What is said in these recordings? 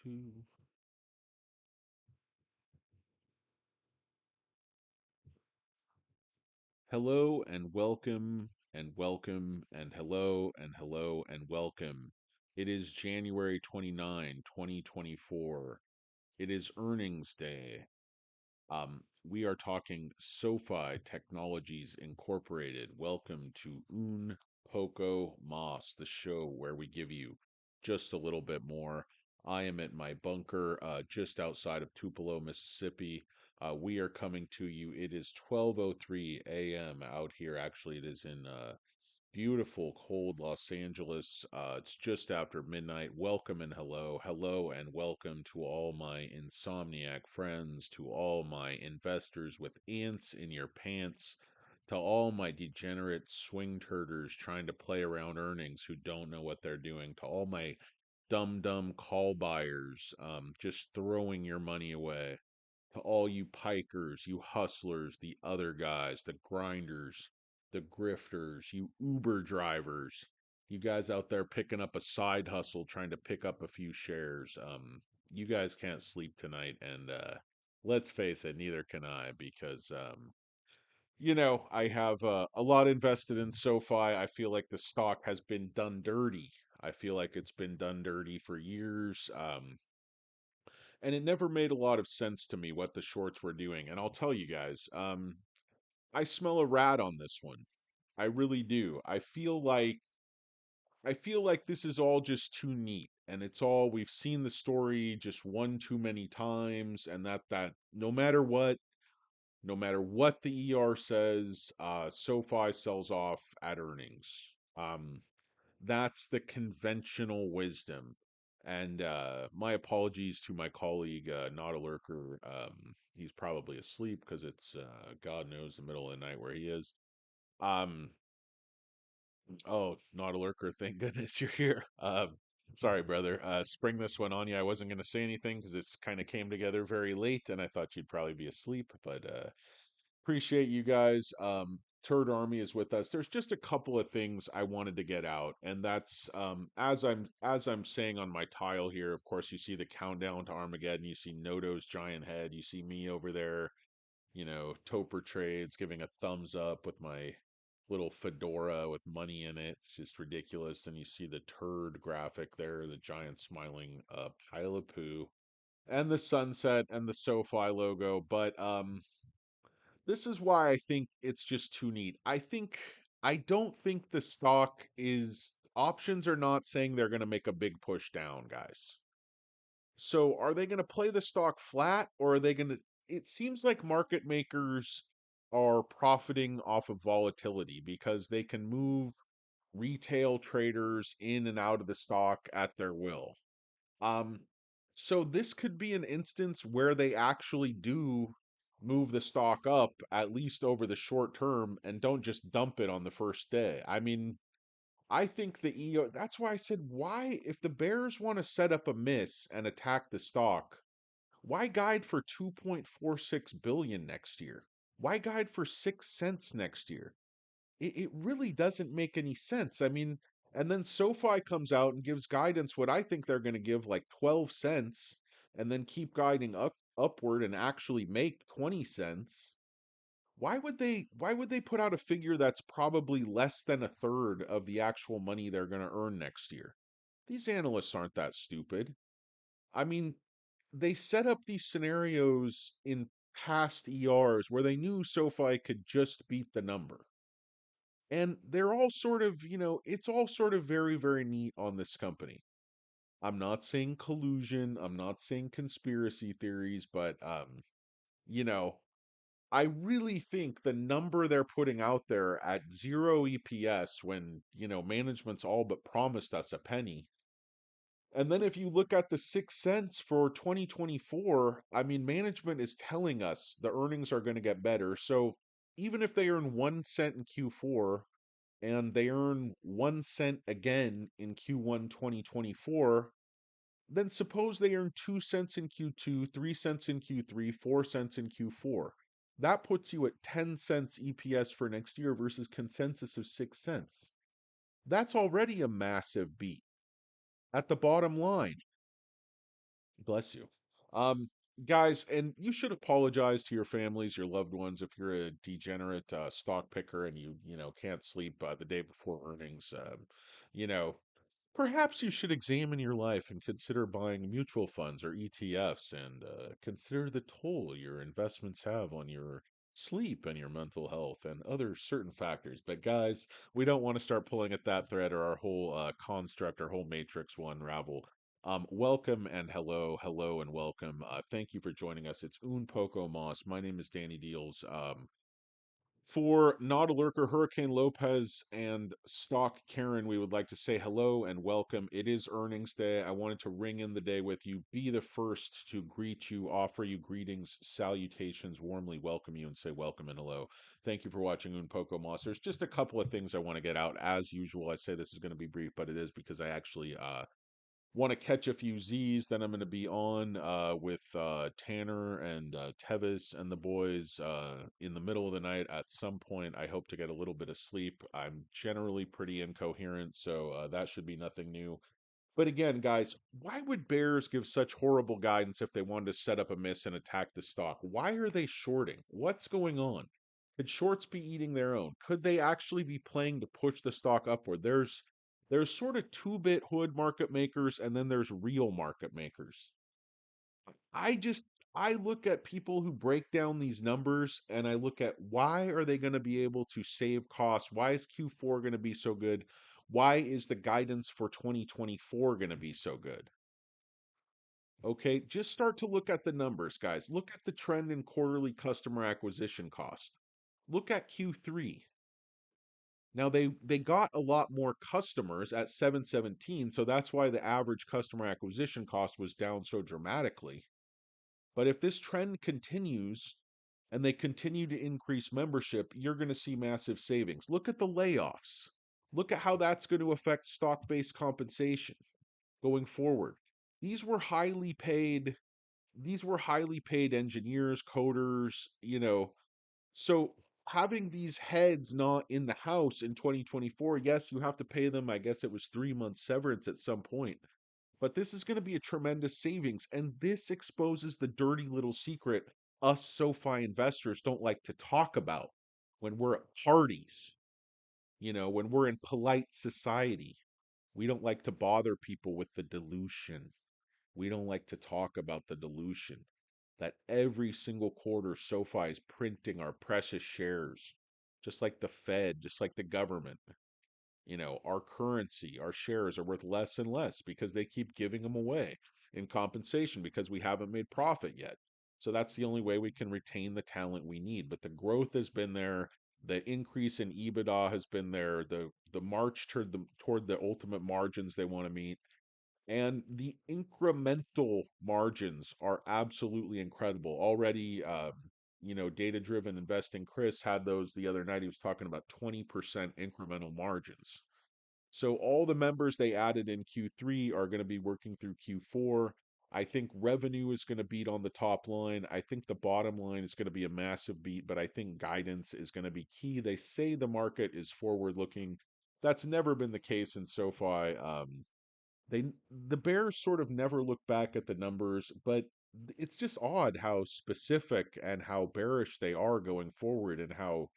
Two. Hello and welcome and welcome and hello and welcome. It is January 29, 2024. It is earnings day. We are talking SoFi Technologies Incorporated. Welcome to Un Poco Mas, the show where we give you just a little bit more. I am at my bunker just outside of Tupelo, Mississippi. We are coming to you. It is 12:03 a.m. out here. Actually, it is in beautiful, cold Los Angeles. It's just after midnight. Welcome and hello and welcome to all my insomniac friends, to all my investors with ants in your pants, to all my degenerate swing turders trying to play around earnings who don't know what they're doing, to all my dumb call buyers just throwing your money away, to all you pikers, you hustlers, the other guys, the grinders, the grifters, you Uber drivers, you guys out there picking up a side hustle, trying to pick up a few shares. You guys can't sleep tonight, and let's face it, neither can I, because I have a lot invested in SoFi. I feel like the stock has been done dirty. I feel like it's been done dirty for years. And it never made a lot of sense to me what the shorts were doing. And I'll tell you guys, I smell a rat on this one. I really do. I feel like this is all just too neat, and it's all we've seen the story just one too many times, and that no matter what the ER says, SoFi sells off at earnings. That's the conventional wisdom. And my apologies to my colleague, not a lurker. He's probably asleep because it's God knows the middle of the night where he is. Um, oh, not a lurker. Thank goodness you're here. Sorry, brother. Spring this one on you. I wasn't going to say anything because it's kind of came together very late, and I thought you'd probably be asleep. But appreciate you guys. Turd Army is with us. There's just a couple of things I wanted to get out, and that's as I'm saying on my tile here. Of course, you see the countdown to Armageddon. You see Noto's giant head. You see me over there. Toper Trades giving a thumbs up with my little fedora with money in it. It's just ridiculous. And you see the turd graphic there, the giant smiling pile of poo, and the sunset and the SoFi logo. But this is why I think it's just too neat. I don't think the stock is options are not saying they're going to make a big push down, guys. So are they going to play the stock flat, or are they going to it seems like market makers are profiting off of volatility because they can move retail traders in and out of the stock at their will. Um, so this could be an instance where they actually do move the stock up, at least over the short term, and don't just dump it on the first day. I mean, I think that's why I said, why, if the Bears want to set up a miss and attack the stock, why guide for 2.46 billion next year? Why guide for 6 cents next year? It really doesn't make any sense. I mean, and then SoFi comes out and gives guidance what I think they're going to give like 12 cents and then keep guiding upward and actually make 20 cents. Why would they put out a figure that's probably less than a third of the actual money they're going to earn next year? These analysts aren't that stupid. I mean, they set up these scenarios in past ERs where they knew SoFi could just beat the number. And they're all sort of, it's all sort of very, very neat on this company. I'm not saying collusion, I'm not saying conspiracy theories, but you know, I really think the number they're putting out there at zero EPS when, management's all but promised us a penny. And then if you look at the 6 cents for 2024, I mean, management is telling us the earnings are going to get better. So even if they earn 1 cent in Q4, and they earn 1 cent again in Q1 2024, then suppose they earn 2 cents in Q2, 3 cents in Q3, 4 cents in Q4. That puts you at 10 cents EPS for next year versus consensus of 6 cents. That's already a massive beat at the bottom line. Bless you. Um, Guys, and you should apologize to your families, your loved ones, if you're a degenerate stock picker and you can't sleep the day before earnings. You know, Perhaps you should examine your life and consider buying mutual funds or ETFs and consider the toll your investments have on your sleep and your mental health and other certain factors. But, guys, we don't want to start pulling at that thread or our whole construct, our whole matrix will unravel. Welcome and hello, hello and welcome. Thank you for joining us. It's Un Poco Moss. My name is Danny Deals. For Not a Lurker, Hurricane Lopez, and Stock Karen, we would like to say hello and welcome. It is earnings day. I wanted to ring in the day with you, be the first to greet you, offer you greetings, salutations, warmly welcome you, and say welcome and hello. Thank you for watching Un Poco Moss. There's just a couple of things I want to get out. As usual, I say this is going to be brief, but it is because I actually want to catch a few Z's. Then I'm going to be on with Tanner and Tevis and the boys in the middle of the night at some point. I hope to get a little bit of sleep. I'm generally pretty incoherent, so that should be nothing new. But again, guys, why would bears give such horrible guidance if they wanted to set up a miss and attack the stock? Why are they shorting? What's going on? Could shorts be eating their own? Could they actually be playing to push the stock upward? There's sort of two-bit hood market makers and then there's real market makers. I just I look at people who break down these numbers and I look at why are they going to be able to save costs? Why is Q4 going to be so good? Why is the guidance for 2024 going to be so good? Okay, just start to look at the numbers, guys. Look at the trend in quarterly customer acquisition cost. Look at Q3. Now they got a lot more customers at 717, so that's why the average customer acquisition cost was down so dramatically. But if this trend continues and they continue to increase membership, you're going to see massive savings. Look at the layoffs. Look at how that's going to affect stock-based compensation going forward. These were highly paid these were highly paid engineers, coders, so having these heads not in the house in 2024, yes, you have to pay them. I guess it was 3 months severance at some point, but this is going to be a tremendous savings. And this exposes the dirty little secret us SoFi investors don't like to talk about when we're at parties, when we're in polite society. We don't like to bother people with the dilution. We don't like to talk about the dilution that every single quarter SoFi is printing our precious shares, just like the Fed, just like the government. Our currency, our shares are worth less and less because they keep giving them away in compensation because we haven't made profit yet. So that's the only way we can retain the talent we need. But the growth has been there. The increase in EBITDA has been there. The march toward the ultimate margins they want to meet, and the incremental margins are absolutely incredible. Already, data driven investing, Chris had those the other night. He was talking about 20% incremental margins. So, all the members they added in Q3 are going to be working through Q4. I think revenue is going to beat on the top line. I think the bottom line is going to be a massive beat, but I think guidance is going to be key. They say the market is forward looking. That's never been the case in SoFi. They the Bears sort of never look back at the numbers, but it's just odd how specific and how bearish they are going forward, and how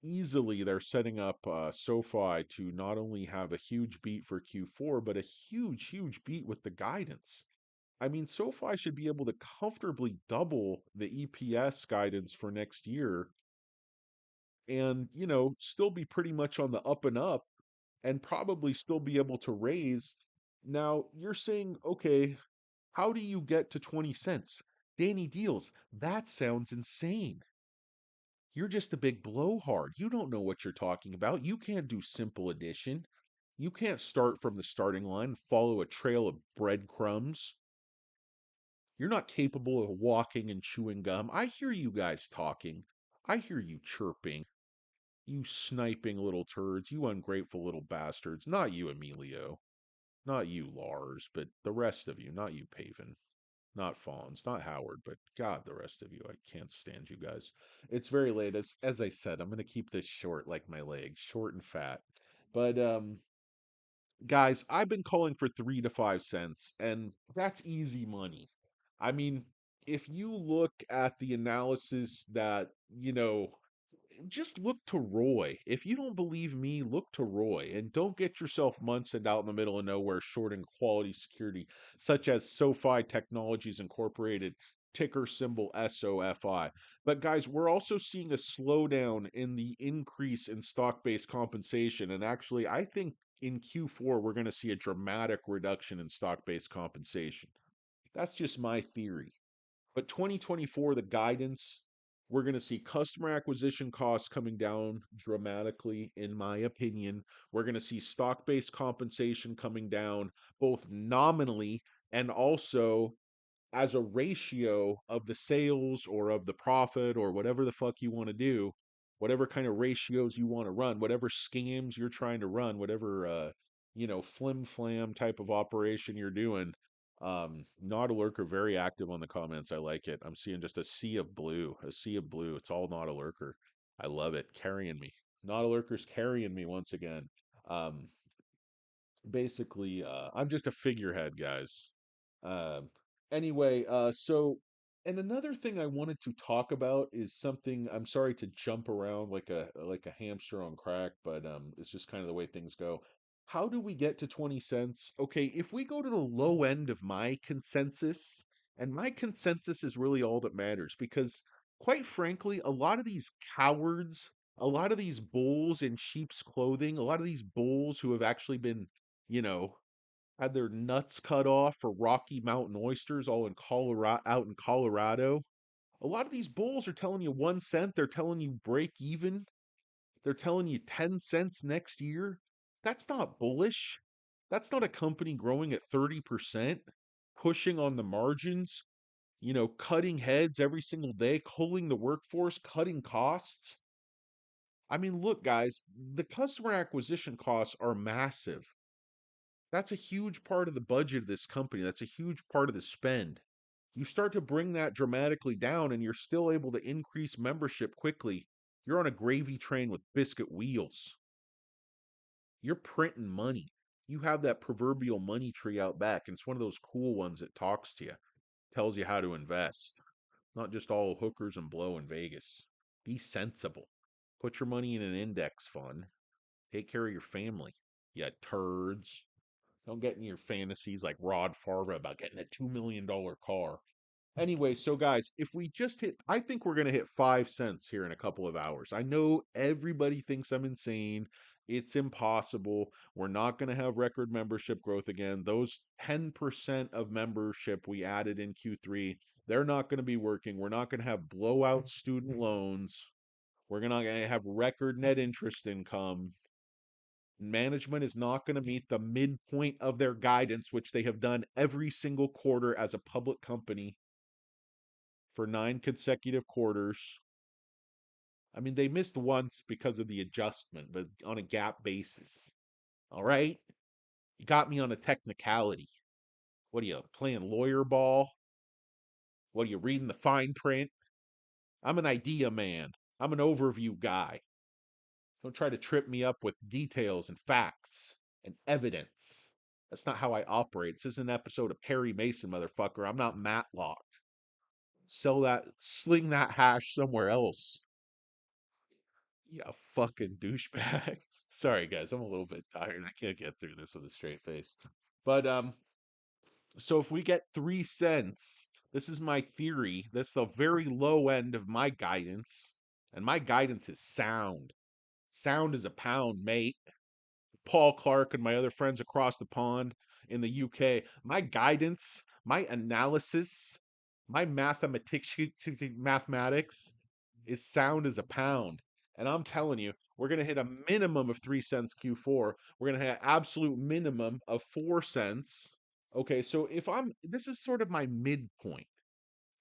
easily they're setting up SoFi to not only have a huge beat for Q4, but a huge, huge beat with the guidance. I mean, SoFi should be able to comfortably double the EPS guidance for next year and, still be pretty much on the up and up and probably still be able to raise. Now, you're saying, okay, how do you get to 20 cents? Danny Deals, that sounds insane. You're just a big blowhard. You don't know what you're talking about. You can't do simple addition. You can't start from the starting line and follow a trail of breadcrumbs. You're not capable of walking and chewing gum. I hear you guys talking. I hear you chirping. You sniping little turds. You ungrateful little bastards. Not you, Emilio. Not you, Lars, but the rest of you. Not you, Paven. Not Fawns, not Howard, but God, the rest of you. I can't stand you guys. It's very late. As I said, I'm gonna keep this short like my legs, short and fat. But guys, I've been calling for 3 to 5 cents, and that's easy money. I mean, if you look at the analysis that, just look to Roy. If you don't believe me, look to Roy and don't get yourself Munson out in the middle of nowhere shorting quality security, such as SoFi Technologies Incorporated, ticker symbol SOFI. But guys, we're also seeing a slowdown in the increase in stock-based compensation. And actually, I think in Q4, we're going to see a dramatic reduction in stock-based compensation. That's just my theory. But 2024, the guidance, we're going to see customer acquisition costs coming down dramatically, in my opinion. We're going to see stock based compensation coming down both nominally and also as a ratio of the sales or of the profit or whatever the fuck you want to do, whatever kind of ratios you want to run, whatever scams you're trying to run, whatever flim flam type of operation you're doing. Not a lurker, very active on the comments. I like it. I'm seeing just a sea of blue, a sea of blue. It's all not a lurker. I love it. Carrying me. Not a lurker's carrying me once again. Um, basically I'm just a figurehead, guys. um anyway, so and another thing I wanted to talk about is something. I'm sorry to jump around like a hamster on crack, but it's just kind of the way things go. How do we get to 20 cents? Okay, if we go to the low end of my consensus, and my consensus is really all that matters, because quite frankly, a lot of these cowards, a lot of these bulls in sheep's clothing, a lot of these bulls who have actually been, you know, had their nuts cut off for Rocky Mountain oysters all in Colorado, out in Colorado. A lot of these bulls are telling you 1 cent. They're telling you break even. They're telling you 10 cents next year. That's not bullish. That's not a company growing at 30%, pushing on the margins, cutting heads every single day, culling the workforce, cutting costs. I mean, look, guys, the customer acquisition costs are massive. That's a huge part of the budget of this company. That's a huge part of the spend. You start to bring that dramatically down and you're still able to increase membership quickly. You're on a gravy train with biscuit wheels. You're printing money. You have that proverbial money tree out back, and it's one of those cool ones that talks to you, tells you how to invest. Not just all hookers and blow in Vegas. Be sensible. Put your money in an index fund. Take care of your family. You turds. Don't get in your fantasies like Rod Farva about getting a $2 million car. Anyway, so guys, if we just hit, I think we're going to hit 5 cents here in a couple of hours. I know everybody thinks I'm insane. It's impossible. We're not going to have record membership growth again. Those 10% of membership we added in Q3, they're not going to be working. We're not going to have blowout student loans. We're not going to have record net interest income. Management is not going to meet the midpoint of their guidance, which they have done every single quarter as a public company for 9 consecutive quarters. I mean, they missed once because of the adjustment, but on a GAAP basis. All right? You got me on a technicality. What are you, playing lawyer ball? What are you, reading the fine print? I'm an idea man. I'm an overview guy. Don't try to trip me up with details and facts and evidence. That's not how I operate. This is an episode of Perry Mason, motherfucker. I'm not Matlock. Sling that hash somewhere else. Yeah, fucking douchebags. Sorry, guys. I'm a little bit tired. I can't get through this with a straight face. But so if we get 3 cents, this is my theory. That's the very low end of my guidance, and my guidance is sound. Sound as a pound, mate. Paul Clark and my other friends across the pond in the UK. My guidance, my analysis, my mathematics is sound as a pound. And I'm telling you, we're going to hit a minimum of 3 cents Q4. We're going to hit an absolute minimum of 4 cents. Okay, so this is sort of my midpoint.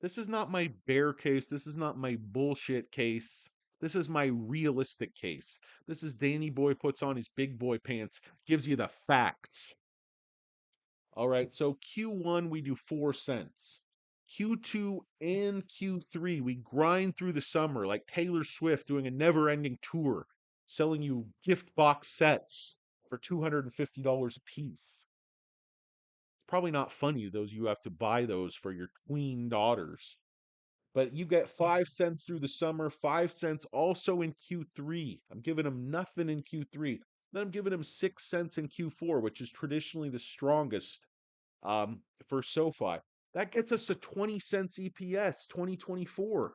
This is not my bear case. This is not my bullshit case. This is my realistic case. This is Danny Boy puts on his big boy pants, gives you the facts. All right, so Q1, we do 4 cents. Q2 and Q3, we grind through the summer like Taylor Swift doing a never ending tour, selling you gift box sets for $250 a piece. probably not funny, those you have to buy those for your tween daughters. But you get 5 cents through the summer, 5 cents also in Q3. I'm giving them nothing in Q3. Then I'm giving them 6 cents in Q4, which is traditionally the strongest for SoFi. That gets us a 20 cents EPS 2024.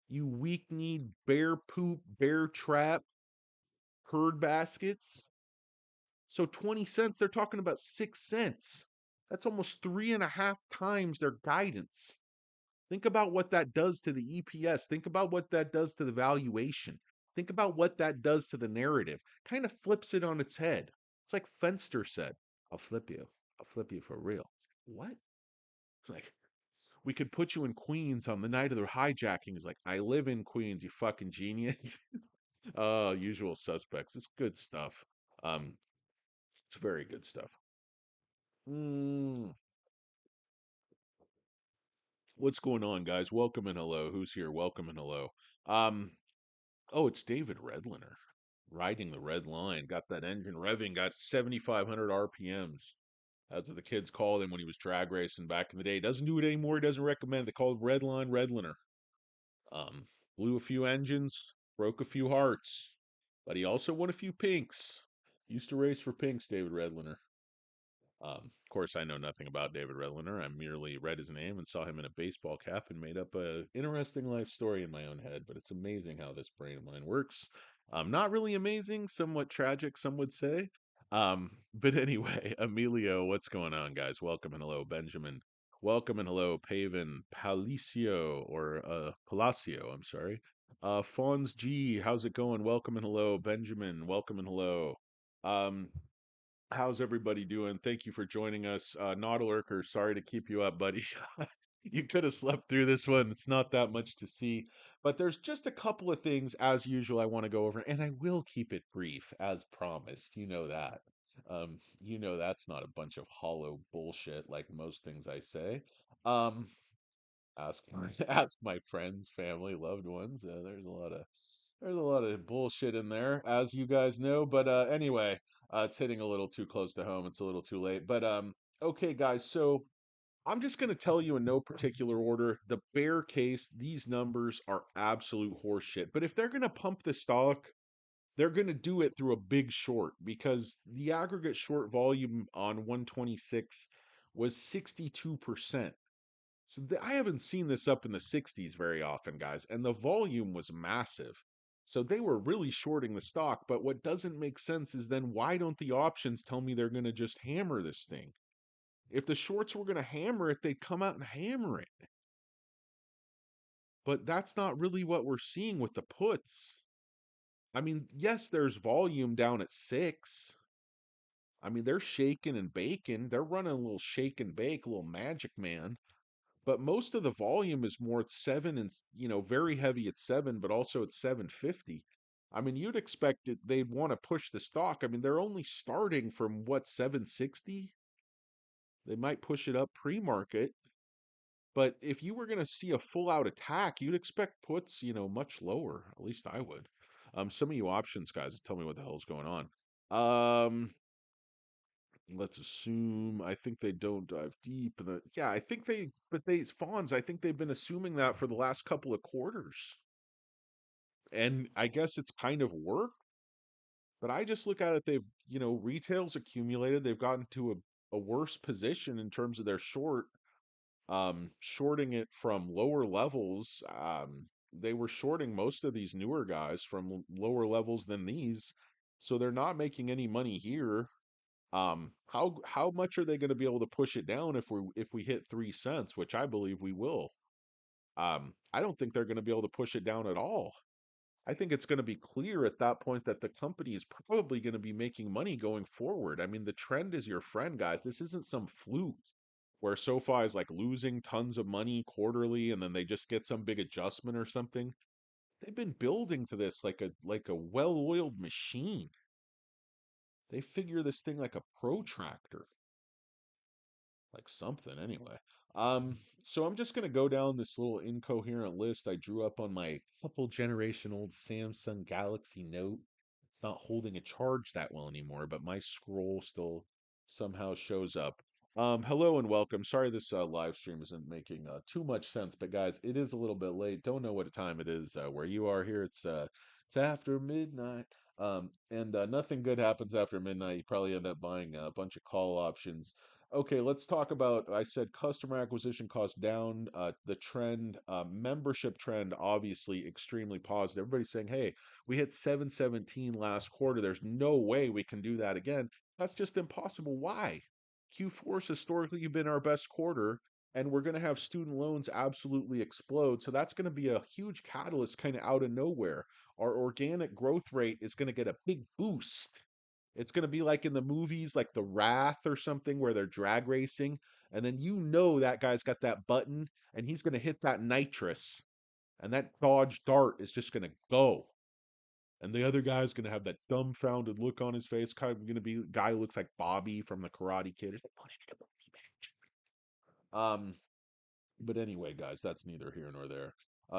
You weak kneed bear poop, bear trap, herd baskets. So 20 cents, they're talking about 6 cents. That's almost 3.5 times their guidance. Think about what that does to the EPS. Think about what that does to the valuation. Think about what that does to the narrative. Kind of flips it on its head. It's like Fenster said, I'll flip you. I'll flip you for real. What? It's like, we could put you in Queens on the night of the hijacking. He's like, I live in Queens, you fucking genius. Usual suspects. It's good stuff. Um, it's very good stuff. Mm, what's going on, guys? Welcome and hello. Who's here? Welcome and hello. Um, oh, it's David Redliner riding the red line. Got that engine revving. Got 7,500 RPMs. That's what the kids called him when he was drag racing back in the day. Doesn't do it anymore. He doesn't recommend it. They call it Redline Redliner. Um, blew a few engines, broke a few hearts, but he also won a few pinks. Used to race for pinks, David Redliner. Of course, I know nothing about David Redliner. I merely read his name and saw him in a baseball cap and made up a interesting life story in my own head. But it's amazing how this brain of mine works. Not really amazing, somewhat tragic, some would say. But anyway, Emilio, what's going on, guys? Welcome and hello, Benjamin. Welcome and hello, Paven Palacio or Palacio. I'm sorry. Fawns G, how's it going? Welcome and hello, Benjamin. Welcome and hello. Um, How's everybody doing? Thank you for joining us. Nautilurker, sorry to keep you up, buddy. You could have slept through this one. It's not that much to see. But there's just a couple of things, as usual, I want to go over, and I will keep it brief, as promised. You know that. You know that's not a bunch of hollow bullshit like most things I say. Um, ask ask my friends, family, loved ones. There's a lot of bullshit in there, as you guys know. But anyway, it's hitting a little too close to home. It's a little too late. But okay, guys. So I'm just going to tell you in no particular order. The bear case, these numbers are absolute horseshit. But if they're going to pump the stock, they're going to do it through a big short because the aggregate short volume on 126 was 62%. So I haven't seen this up in the 60s very often, guys, and the volume was massive. So they were really shorting the stock, but what doesn't make sense is then why don't the options tell me they're going to just hammer this thing? If the shorts were going to hammer it, they'd come out and hammer it. But that's not really what we're seeing with the puts. I mean, yes, there's volume down at 6. I mean, they're shaking and baking. They're running a little shake and bake, a little magic man. But most of the volume is more at 7 and very heavy at 7, but also at 750. I mean, you'd expect it they'd want to push the stock. I mean, they're only starting from what, 760? They might push it up pre-market, but if you were going to see a full out attack, you'd expect puts, much lower. At least I would. Some of you options guys tell me what the hell's going on. Let's assume I think they don't dive deep. Yeah, I think Fawns, I think they've been assuming that for the last couple of quarters. And I guess it's kind of worked, but I just look at it, retail's accumulated, they've gotten to a worse position in terms of their shorting it from lower levels. They were shorting most of these newer guys from lower levels than these, so they're not making any money here. How much are they going to be able to push it down if we hit 3 cents, which I believe we will? I don't think they're going to be able to push it down at all. I think it's going to be clear at that point that the company is probably going to be making money going forward. I mean, the trend is your friend, guys. This isn't some fluke where SoFi is like losing tons of money quarterly and then they just get some big adjustment or something. They've been building to this like a well-oiled machine. They figure this thing like a protractor. Like something anyway. So I'm just gonna go down this little incoherent list I drew up on my couple generation old Samsung Galaxy Note. It's not holding a charge that well anymore, but my scroll still somehow shows up. Hello and welcome. Sorry this live stream isn't making too much sense, but guys, it is a little bit late. Don't know what time it is where you are here. It's after midnight. And nothing good happens after midnight. You probably end up buying a bunch of call options. Okay, let's talk about. I said customer acquisition cost down. The trend, membership trend, obviously extremely positive. Everybody's saying, "Hey, we hit 717 last quarter. There's no way we can do that again." That's just impossible. Why? Q4 has historically been our best quarter, and we're going to have student loans absolutely explode. So that's going to be a huge catalyst kind of out of nowhere. Our organic growth rate is going to get a big boost. It's going to be like in the movies, like The Wrath or something, where they're drag racing. And then you know that guy's got that button and he's going to hit that nitrous, and that Dodge Dart is just going to go. And the other guy's gonna have that dumbfounded look on his face. Kind of gonna be guy who looks like Bobby from the Karate Kid. It's like, "Put it in the movie, man." But anyway, guys, that's neither here nor there.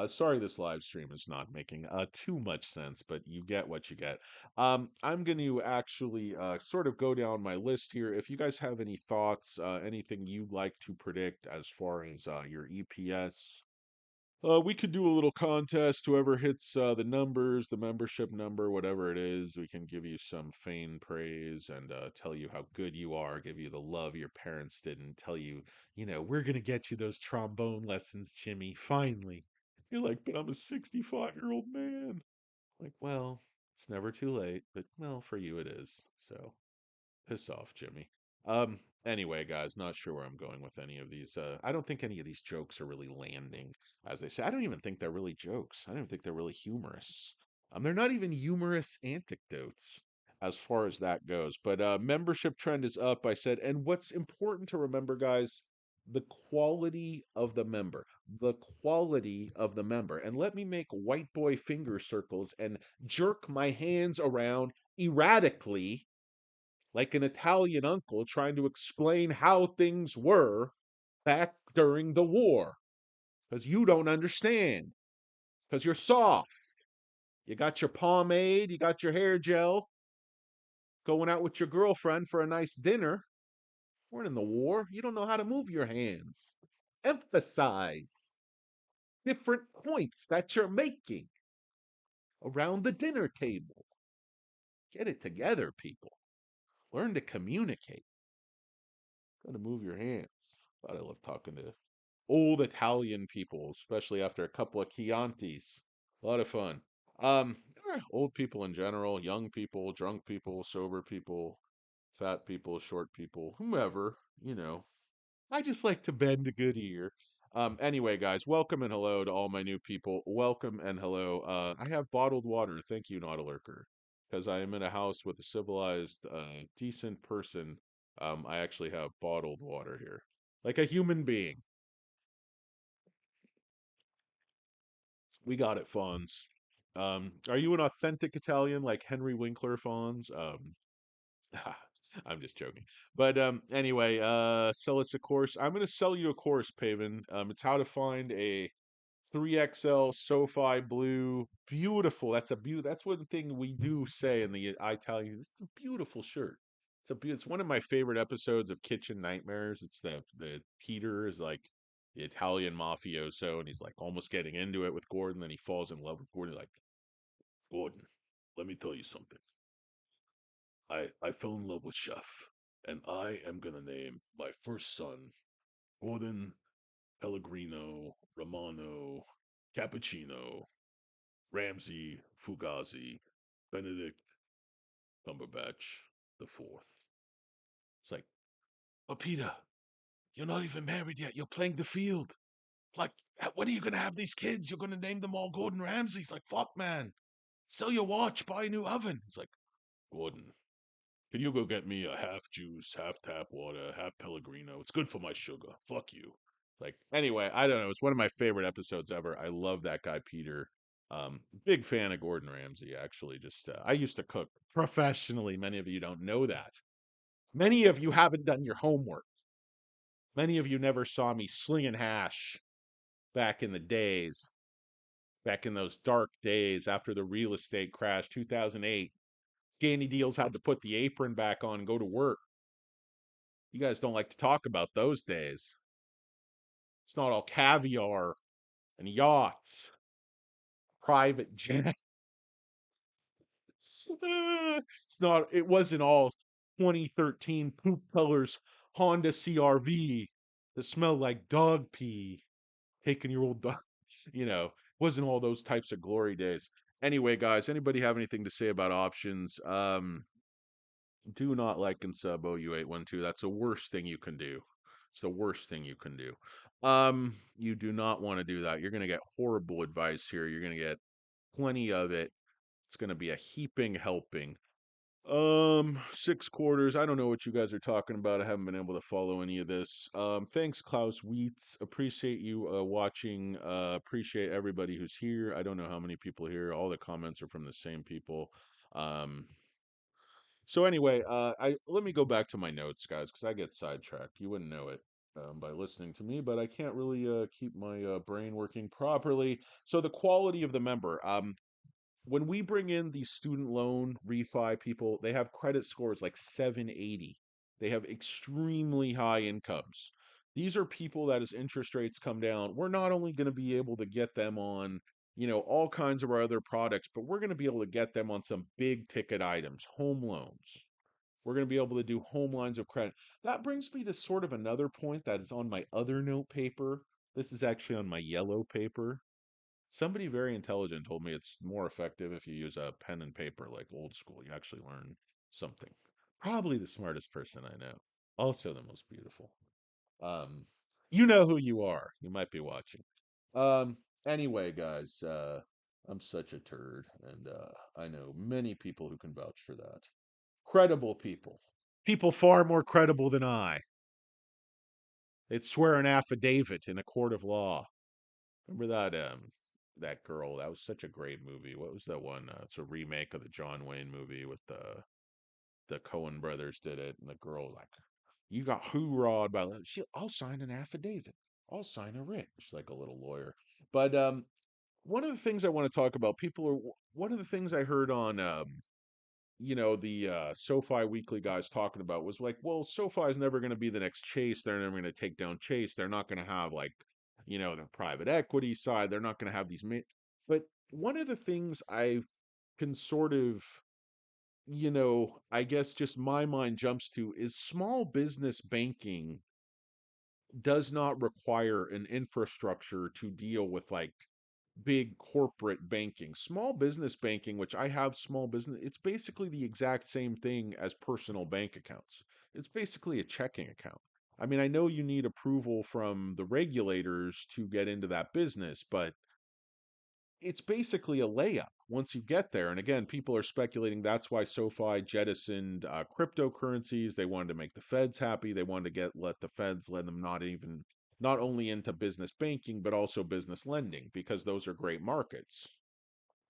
Sorry, this live stream is not making too much sense, but you get what you get. I'm going to actually sort of go down my list here. If you guys have any thoughts, anything you'd like to predict as far as your EPS, we could do a little contest. Whoever hits the numbers, the membership number, whatever it is, we can give you some feigned praise and tell you how good you are, give you the love your parents didn't, tell you, we're going to get you those trombone lessons, Jimmy, finally. You're like, but I'm a 65-year-old man. Like, well, it's never too late, but well, for you it is. So piss off, Jimmy. Anyway, guys, not sure where I'm going with any of these. I don't think any of these jokes are really landing, as they say. I don't even think they're really jokes. I don't even think they're really humorous. They're not even humorous anecdotes as far as that goes. But membership trend is up, I said. And what's important to remember, guys, the quality of the member. The quality of the member. And let me make white boy finger circles and jerk my hands around erratically like an Italian uncle trying to explain how things were back during the war. Because you don't understand. Because you're soft. You got your pomade, you got your hair gel, going out with your girlfriend for a nice dinner. We're in the war. You don't know how to move your hands. Emphasize different points that you're making around the dinner table. Get it together, people. Learn to communicate. Gotta move your hands. God, I love talking to old Italian people, especially after a couple of Chiantis. A lot of fun. Old people in general, young people, drunk people, sober people, fat people, short people, whomever. I just like to bend a good ear. Anyway, guys, welcome and hello to all my new people. Welcome and hello. I have bottled water. Thank you, not a lurker. Because I am in a house with a civilized, decent person. I actually have bottled water here. Like a human being. We got it, Fonz. Are you an authentic Italian like Henry Winkler, Fonz? I'm just joking. But anyway, sell us a course. I'm going to sell you a course, Paven. It's how to find a 3XL SoFi blue. Beautiful. That's one thing we do say in the Italian. It's a beautiful shirt. It's one of my favorite episodes of Kitchen Nightmares. It's the Peter is like the Italian mafioso and he's like almost getting into it with Gordon, then he falls in love with Gordon. He's like, Gordon, let me tell you something. I fell in love with Chef, and I am gonna name my first son Gordon Pellegrino Romano Cappuccino Ramsey Fugazi Benedict Cumberbatch the fourth. It's like, oh Peter, you're not even married yet. You're playing the field. It's like, when are you gonna have these kids? You're gonna name them all Gordon Ramsay. It's like, fuck, man. Sell your watch, buy a new oven. It's like, Gordon, can you go get me a half juice, half tap water, half Pellegrino? It's good for my sugar. Fuck you. Like, anyway, I don't know. It's one of my favorite episodes ever. I love that guy, Peter. Big fan of Gordon Ramsay, actually. Just, I used to cook professionally. Many of you don't know that. Many of you haven't done your homework. Many of you never saw me slinging hash back in the days, back in those dark days after the real estate crash, 2008. Scanny Deals had to put the apron back on and go to work. You guys don't like to talk about those days. It's not all caviar and yachts, private jets. It's not. It wasn't all 2013 poop colors Honda CRV that smelled like dog pee. Taking your old dog, you know, wasn't all those types of glory days. Anyway, guys, anybody have anything to say about options? Do not like and sub OU812. That's the worst thing you can do. It's the worst thing you can do. You do not want to do that. You're going to get horrible advice here. You're going to get plenty of it. It's going to be a heaping helping. 6 quarters. I don't know what you guys are talking about. I haven't been able to follow any of this. Thanks, Klaus Wheats. Appreciate you watching. Appreciate everybody who's here. I don't know how many people here. All the comments are from the same people. Um, so anyway, I let me go back to my notes, guys, because I get sidetracked. You wouldn't know it by listening to me, but I can't really keep my brain working properly. So the quality of the member. When we bring in the student loan refi people, they have credit scores like 780. They have extremely high incomes. These are people that as interest rates come down, we're not only going to be able to get them on, all kinds of our other products, but we're going to be able to get them on some big ticket items, home loans. We're going to be able to do home lines of credit. That brings me to sort of another point that is on my other note paper. This is actually on my yellow paper. Somebody very intelligent told me it's more effective if you use a pen and paper like old school. You actually learn something. Probably the smartest person I know. Also the most beautiful. Um, you know who you are. You might be watching. Um, anyway, guys, I'm such a turd, and I know many people who can vouch for that. Credible people. People far more credible than I. They'd swear an affidavit in a court of law. Remember that girl? That was such a great movie. What was that one? It's a remake of the John Wayne movie with the Coen brothers did it, and the girl like, you got hoorahed by she. I'll sign an affidavit. I'll sign a writ. She's like a little lawyer. But one of the things I want to talk about, people are one of the things I heard on the SoFi Weekly guys talking about was like, well, SoFi is never going to be the next Chase. They're never going to take down Chase. They're not going to have like, the private equity side. They're not going to have these. But one of the things I can sort of, I guess just my mind jumps to is small business banking does not require an infrastructure to deal with like big corporate banking. Small business banking, which I have small business, it's basically the exact same thing as personal bank accounts. It's basically a checking account. I mean, I know you need approval from the regulators to get into that business, but it's basically a layup once you get there. And again, people are speculating that's why SoFi jettisoned cryptocurrencies. They wanted to make the feds happy. They wanted to let the feds let them not only into business banking but also business lending because those are great markets.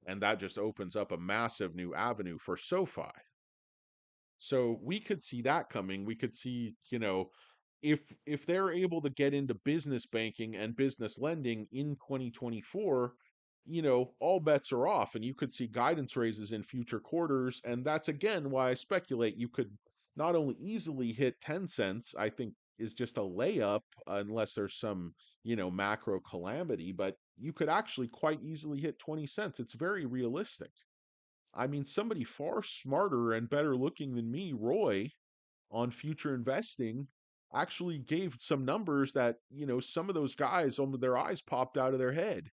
And that just opens up a massive new avenue for SoFi. So we could see that coming. We could see, if they're able to get into business banking and business lending in 2024, all bets are off and you could see guidance raises in future quarters. And that's again why I speculate you could not only easily hit 10 cents, I think is just a layup unless there's some, macro calamity, but you could actually quite easily hit 20 cents. It's very realistic. I mean, somebody far smarter and better looking than me, Roy, on future investing, actually gave some numbers that, some of those guys, their eyes popped out of their head.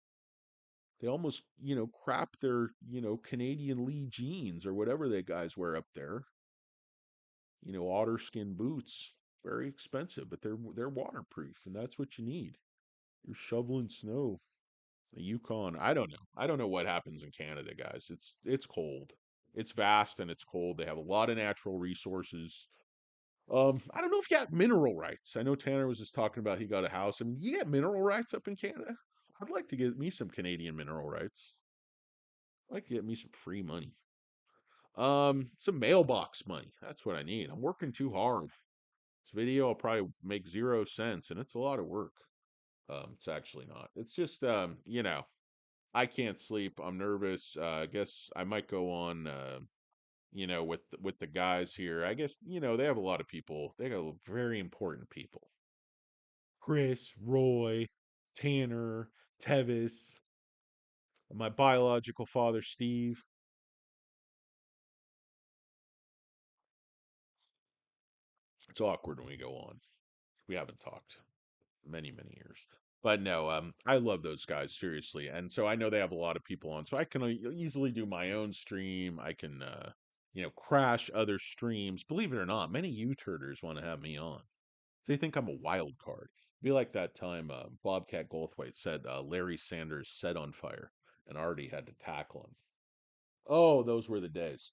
They almost, crap their, Canadian Lee jeans or whatever they guys wear up there. Otter skin boots, very expensive, but they're waterproof, and that's what you need. You're shoveling snow. The Yukon, I don't know. I don't know what happens in Canada, guys. It's cold. It's vast and it's cold. They have a lot of natural resources. I don't know if you got mineral rights. I know Tanner was just talking about he got a house. I mean, you get mineral rights up in Canada? I'd like to get me some Canadian mineral rights. I'd like to get me some free money. Some mailbox money. That's what I need. I'm working too hard. This video will probably make 0 cents, and it's a lot of work. It's actually not. It's just I can't sleep. I'm nervous. I guess I might go on with the guys here. I guess, they have a lot of people. They got very important people. Chris, Roy, Tanner, Tevis, my biological father, Steve. It's awkward when we go on. We haven't talked many, many years. But no, I love those guys seriously, and so I know they have a lot of people on, so I can easily do my own stream. I can, crash other streams. Believe it or not, many U-turners want to have me on. They think I'm a wild card. Be like that time Bobcat Goldthwait said Larry Sanders set on fire, and already had to tackle him. Oh, those were the days.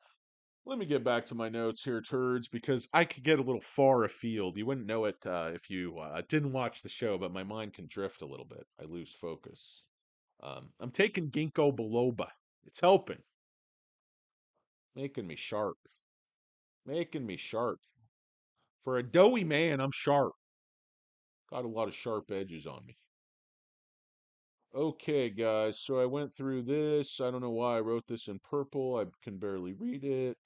Let me get back to my notes here, turds, because I could get a little far afield. You wouldn't know it if you didn't watch the show, but my mind can drift a little bit. I lose focus. I'm taking ginkgo biloba. It's helping, making me sharp, making me sharp. For a doughy man, I'm sharp. Got a lot of sharp edges on me. Okay, guys, so I went through this. I don't know why I wrote this in purple. I can barely read it.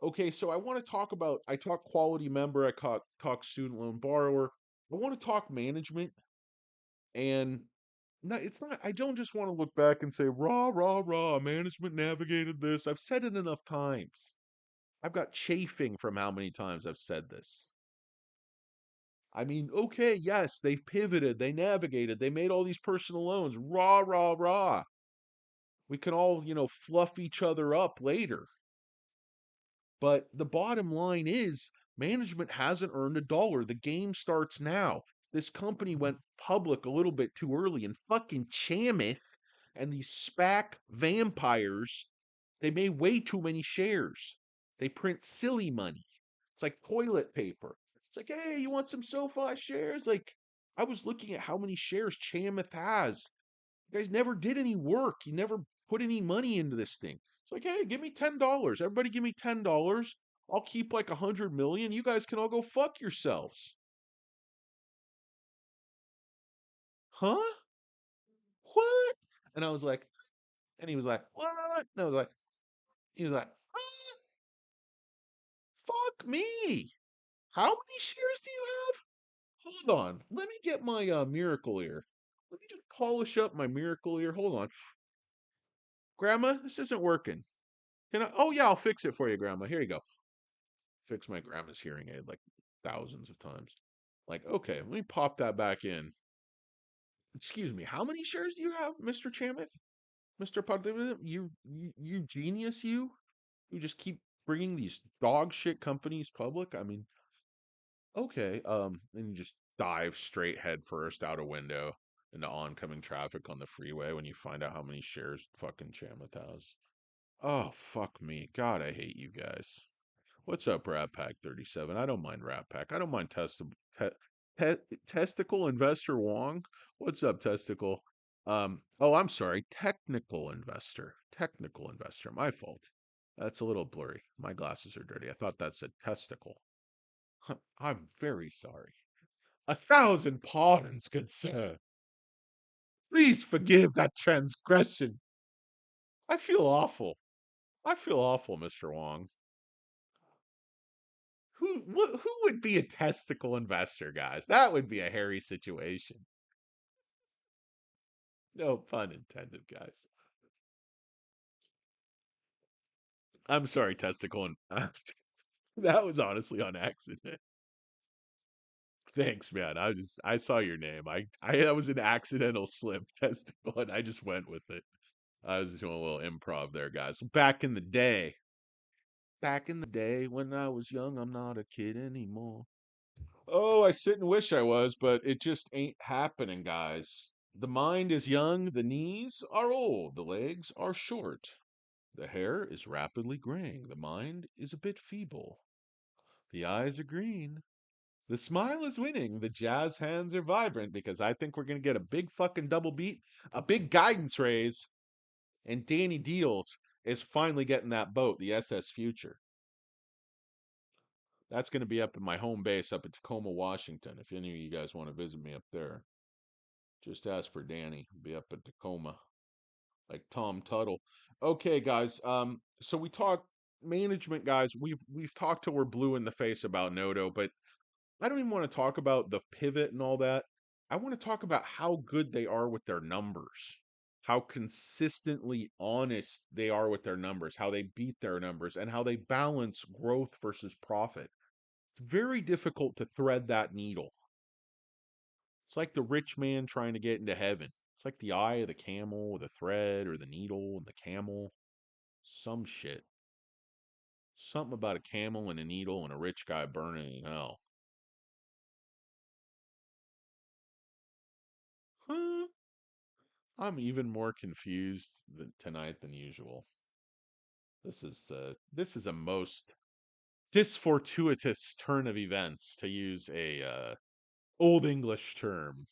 Okay, so I want to talk about, I talk quality member, talk student loan borrower. I want to talk management, and it's not, I don't just want to look back and say, rah, rah, rah, management navigated this. I've said it enough times. I've got chafing from how many times I've said this. I mean, okay, yes, they pivoted, they navigated, they made all these personal loans. Rah, rah, rah. We can all, fluff each other up later. But the bottom line is management hasn't earned a dollar. The game starts now. This company went public a little bit too early, and fucking Chamath and these SPAC vampires, they made way too many shares. They print silly money. It's like toilet paper. It's like, hey, you want some SoFi shares? Like, I was looking at how many shares Chamath has. You guys never did any work. You never put any money into this thing. It's like, hey, give me $10. Everybody give me $10. I'll keep like 100 million. You guys can all go fuck yourselves. Huh? What? And I was like, and he was like, what? And I was like, he was like, fuck me. How many shares do you have? Hold on. Let me get my miracle ear. Let me just polish up my miracle ear. Hold on. Grandma, this isn't working. Can I? Oh, yeah, I'll fix it for you, Grandma. Here you go. Fix my grandma's hearing aid like thousands of times. Like, okay, let me pop that back in. Excuse me, how many shares do you have, Mr. Chamet? Mr. Poddivision? You genius, you? You just keep bringing these dog shit companies public? I mean, okay, and you just dive straight head first out a window into oncoming traffic on the freeway when you find out how many shares fucking Chamath has. Oh, fuck me. God, I hate you guys. What's up, Rat Pack 37? I don't mind Rat Pack. I don't mind Testicle Investor Wong. What's up, Testicle? Oh, I'm sorry. Technical Investor. Technical Investor. My fault. That's a little blurry. My glasses are dirty. I thought that said testicle. I'm very sorry. 1,000 pardons, good sir. Please forgive that transgression. I feel awful. I feel awful, Mr. Wong. Who would be a testicle investor, guys? That would be a hairy situation. No pun intended, guys. I'm sorry, testicle and that was honestly on accident. Thanks, man. I saw your name. I that was an accidental slip, testicle, and I just went with it. I was just doing a little improv there, guys. Back in the day when I was young, I'm not a kid anymore. Oh, I sit and wish I was, but it just ain't happening, guys. The mind is young, the knees are old, the legs are short. The hair is rapidly graying, the mind is a bit feeble. The eyes are green. The smile is winning, the jazz hands are vibrant because I think we're going to get a big fucking double beat, a big guidance raise, and Danny Deals is finally getting that boat, the SS Future. That's going to be up at my home base up at Tacoma, Washington. If any of you guys want to visit me up there, just ask for Danny. He'll be up at Tacoma, like Tom Tuttle. Okay, guys. So we talked. management guys, we've talked till we're blue in the face about Noto, but I don't even want to talk about the pivot and all that. I want to talk about how good they are with their numbers, how consistently honest they are with their numbers, how they beat their numbers, and how they balance growth versus profit. It's very difficult to thread that needle. It's like the rich man trying to get into heaven. It's like the eye of the camel, the thread, or the needle and the camel. Some shit. Something about a camel and a needle and a rich guy burning in hell. Huh? I'm even more confused tonight than usual. This is a most disfortuitous turn of events, to use a old English term.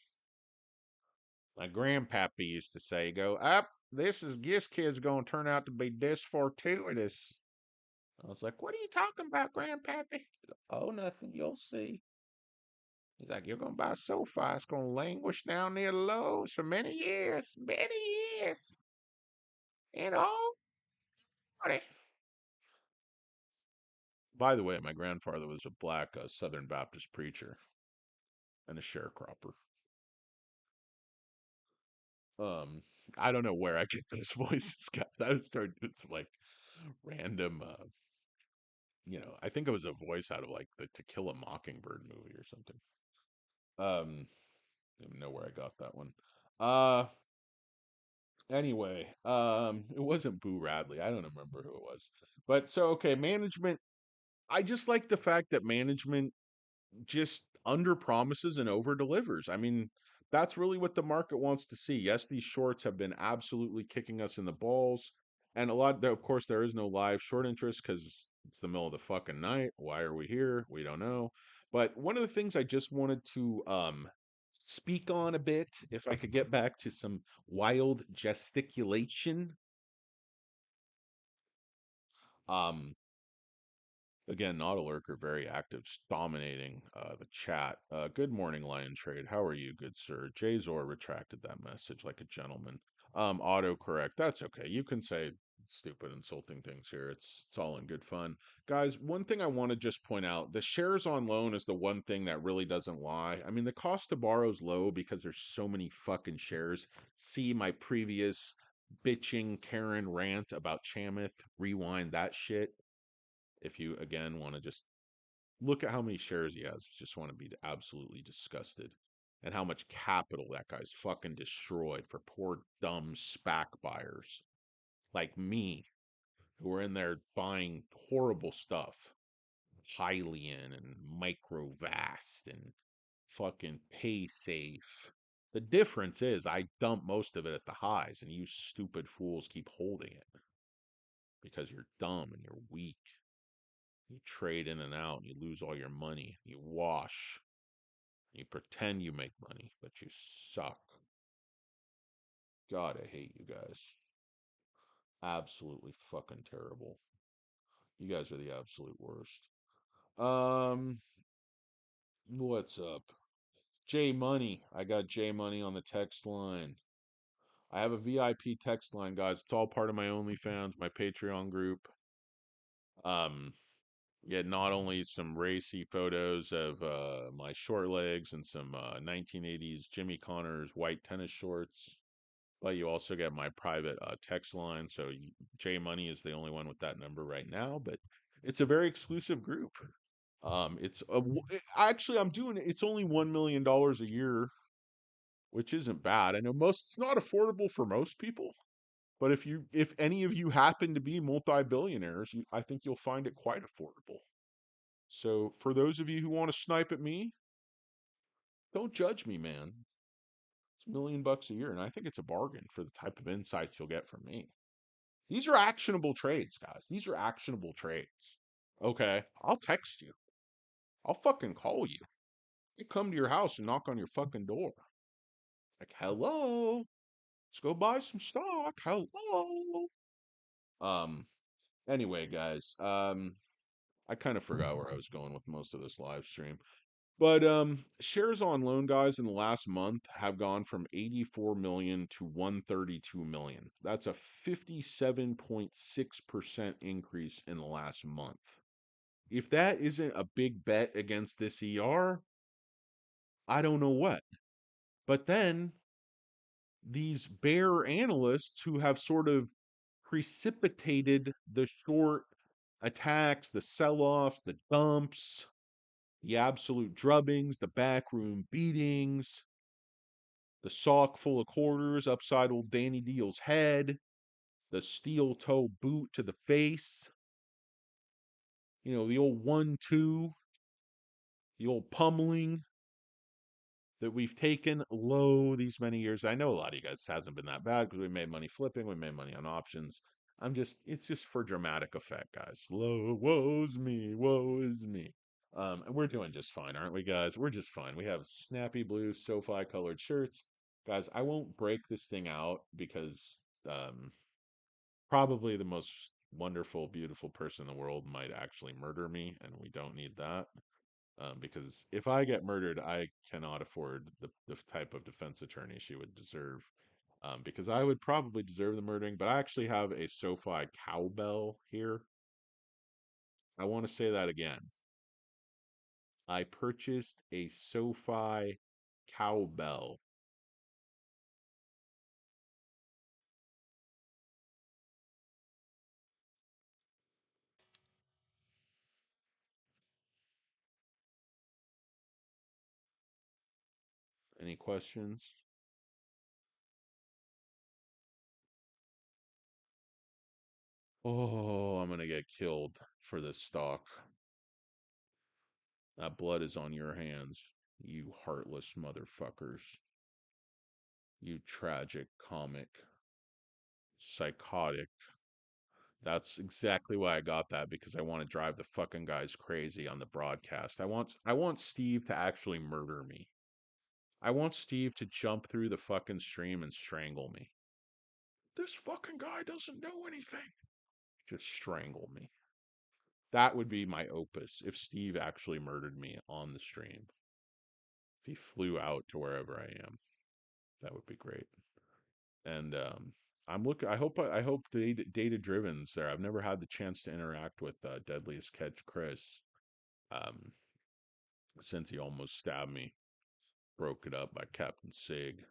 My grandpappy used to say, "Go up. This kid's gonna turn out to be disfortuitous." I was like, "What are you talking about, grandpappy?" "Oh, nothing. You'll see." He's like, "You're gonna buy SoFi. It's gonna languish down near lows for many years, many years, and all." By the way, my grandfather was a black Southern Baptist preacher and a sharecropper. Um, I don't know where I get those voices, guys. I was starting to some like random, I think it was a voice out of like the To Kill a Mockingbird movie or something. I don't know where I got that one. Uh, anyway, it wasn't Boo Radley. I don't remember who it was. But so okay, management. I just like the fact that management just under promises and over delivers. I mean, that's really what the market wants to see. Yes, these shorts have been absolutely kicking us in the balls. And a lot, of course, there is no live short interest because it's the middle of the fucking night. Why are we here? We don't know. But one of the things I just wanted to speak on a bit, if I could get back to some wild gesticulation. Um, Again, not a lurker, very active, dominating the chat. Good morning, Lion Trade. How are you, good sir? Jay Zor retracted that message like a gentleman. Autocorrect. That's okay. You can say stupid, insulting things here. It's all in good fun. Guys, one thing I want to just point out, the shares on loan is the one thing that really doesn't lie. I mean, the cost to borrow is low because there's so many fucking shares. See my previous bitching Karen rant about Chamath. Rewind that shit if you again want to just look at how many shares he has. Just want to be absolutely disgusted. And how much capital that guy's fucking destroyed for poor dumb SPAC buyers like me, who are in there buying horrible stuff. Hylian and Microvast and fucking PaySafe. The difference is I dump most of it at the highs and you stupid fools keep holding it because you're dumb and you're weak. You trade in and out and you lose all your money. You wash. You pretend you make money, but you suck. God, I hate you guys. Absolutely fucking terrible. You guys are the absolute worst. Um, what's up? J Money. I got J Money on the text line. I have a VIP text line, guys. It's all part of my OnlyFans, my Patreon group. Um, Yeah, not only some racy photos of my short legs and some 1980s Jimmy Connors white tennis shorts, but you also get my private text line. So J Money is the only one with that number right now, but it's a very exclusive group. Actually I'm doing it. It's only $1 million a year, which isn't bad. I know it's not affordable for most people, but if any of you happen to be multi-billionaires, I think you'll find it quite affordable. So for those of you who want to snipe at me, don't judge me, man. It's $1 million a year, and I think it's a bargain for the type of insights you'll get from me. These are actionable trades, guys. These are actionable trades. Okay, I'll text you. I'll fucking call you. I come to your house and knock on your fucking door. Like, hello, let's go buy some stock. Hello. Um. Anyway, guys. I kind of forgot where I was going with most of this live stream. But shares on loan, guys, in the last month have gone from 84 million to 132 million. That's a 57.6% increase in the last month. If that isn't a big bet against this ER, I don't know what. But then these bear analysts who have sort of precipitated the short attacks, the sell offs, the dumps, the absolute drubbings, the backroom beatings, the sock full of quarters upside old Danny Deal's head, the steel toe boot to the face, the old 1-2, the old pummeling that we've taken low these many years. I know a lot of you guys hasn't been that bad because we made money flipping, we made money on options. It's just for dramatic effect, guys. Low, woe is me. And we're doing just fine, aren't we, guys? We're just fine. We have snappy blue SoFi colored shirts. Guys, I won't break this thing out because um, probably the most wonderful, beautiful person in the world might actually murder me, and we don't need that. Because if I get murdered, I cannot afford the type of defense attorney she would deserve. Because I would probably deserve the murdering, but I actually have a SoFi cowbell here. I want to say that again. I purchased a SoFi cowbell. Any questions? Oh, I'm gonna get killed for this stock. That blood is on your hands, you heartless motherfuckers. You tragic, comic, psychotic. That's exactly why I got that because I want to drive the fucking guys crazy on the broadcast. I want Steve to actually murder me. I want Steve to jump through the fucking stream and strangle me. This fucking guy doesn't know anything. Just strangle me. That would be my opus if Steve actually murdered me on the stream. If he flew out to wherever I am, that would be great. And I'm looking. I hope data driven's there. I've never had the chance to interact with Deadliest Catch Chris um, since he almost stabbed me. Broke it up by Captain Sig.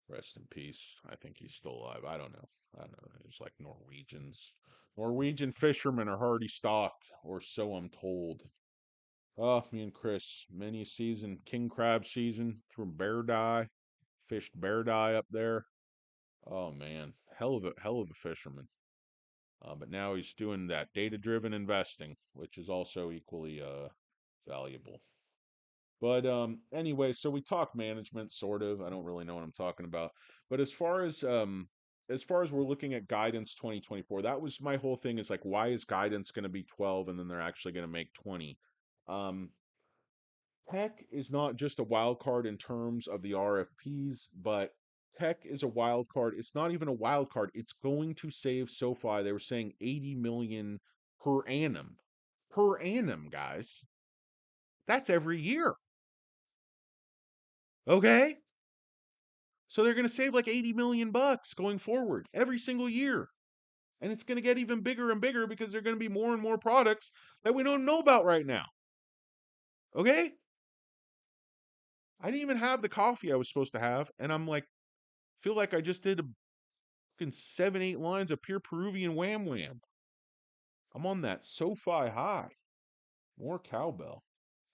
Rest in peace. I think he's still alive. I don't know. I don't know. It's like Norwegians. Norwegian fishermen are hardy stocked, or so I'm told. Oh, me and Chris, many a season, king crab season, threw bear dye, fished bear dye up there. Oh man, hell of a fisherman. But now he's doing that data-driven investing, which is also equally valuable. But anyway, so we talk management, sort of. I don't really know what I'm talking about. But as far as we're looking at guidance 2024, that was my whole thing. Is like, why is guidance going to be 12 and then they're actually going to make 20? Um, Tech is not just a wild card in terms of the RFPs, but tech is a wild card. It's not even a wild card. It's going to save SoFi. They were saying 80 million per annum. Per annum, guys. That's every year. Okay? So they're going to save like 80 million bucks going forward every single year. And it's going to get even bigger and bigger because there're going to be more and more products that we don't know about right now. Okay? I didn't even have the coffee I was supposed to have, and I'm like, feel like I just did a fucking 7, 8 lines of pure Peruvian wham wham. I'm on that SoFi high. More cowbell.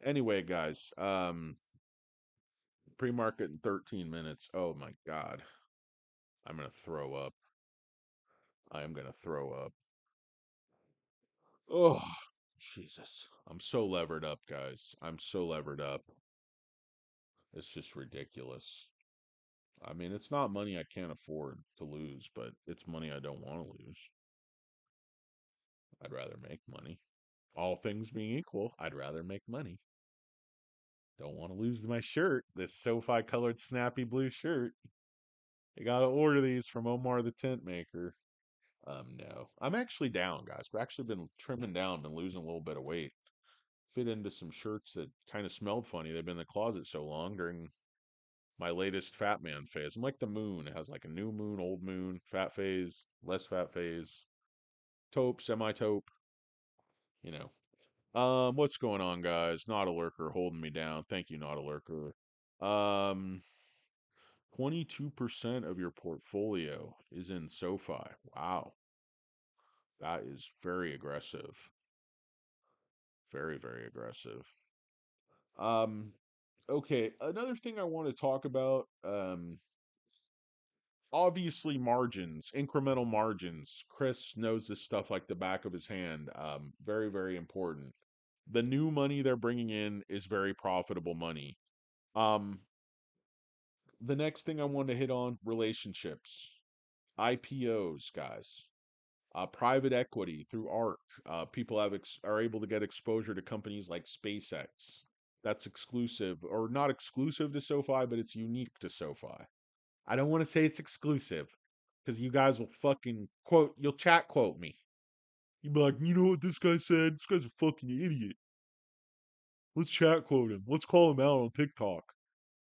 Anyway, guys, pre-market in 13 minutes. Oh my god. I'm gonna throw up. I am gonna throw up. Oh, Jesus. I'm so levered up, guys. I'm so levered up. It's just ridiculous. I mean, it's not money I can't afford to lose, but it's money I don't want to lose. I'd rather make money. All things being equal, I'd rather make money. Don't want to lose my shirt, this SoFi colored snappy blue shirt. I gotta order these from Omar the tent maker. No. I'm actually down, guys. We've actually been trimming down and losing a little bit of weight. Fit into some shirts that kind of smelled funny. They've been in the closet so long during my latest fat man phase. I'm like the moon. It has like a new moon, old moon, fat phase, less fat phase, taupe, semi-taupe, you know. What's going on, guys? Not a lurker holding me down. Thank you, not a lurker. Um, 22% of your portfolio is in SoFi. Wow. That is very aggressive. Very, very aggressive. Um, okay, another thing I want to talk about, obviously margins, incremental margins. Chris knows this stuff like the back of his hand. Very, very important. The new money they're bringing in is very profitable money. Um, the next thing I want to hit on, relationships, IPOs, guys. Private equity through ARC. People are able to get exposure to companies like SpaceX. That's exclusive, or not exclusive to SoFi, but it's unique to SoFi. I don't want to say it's exclusive because you guys will fucking quote, you'll chat quote me. You'll be like, you know what this guy said? This guy's a fucking idiot. Let's chat quote him. Let's call him out on TikTok.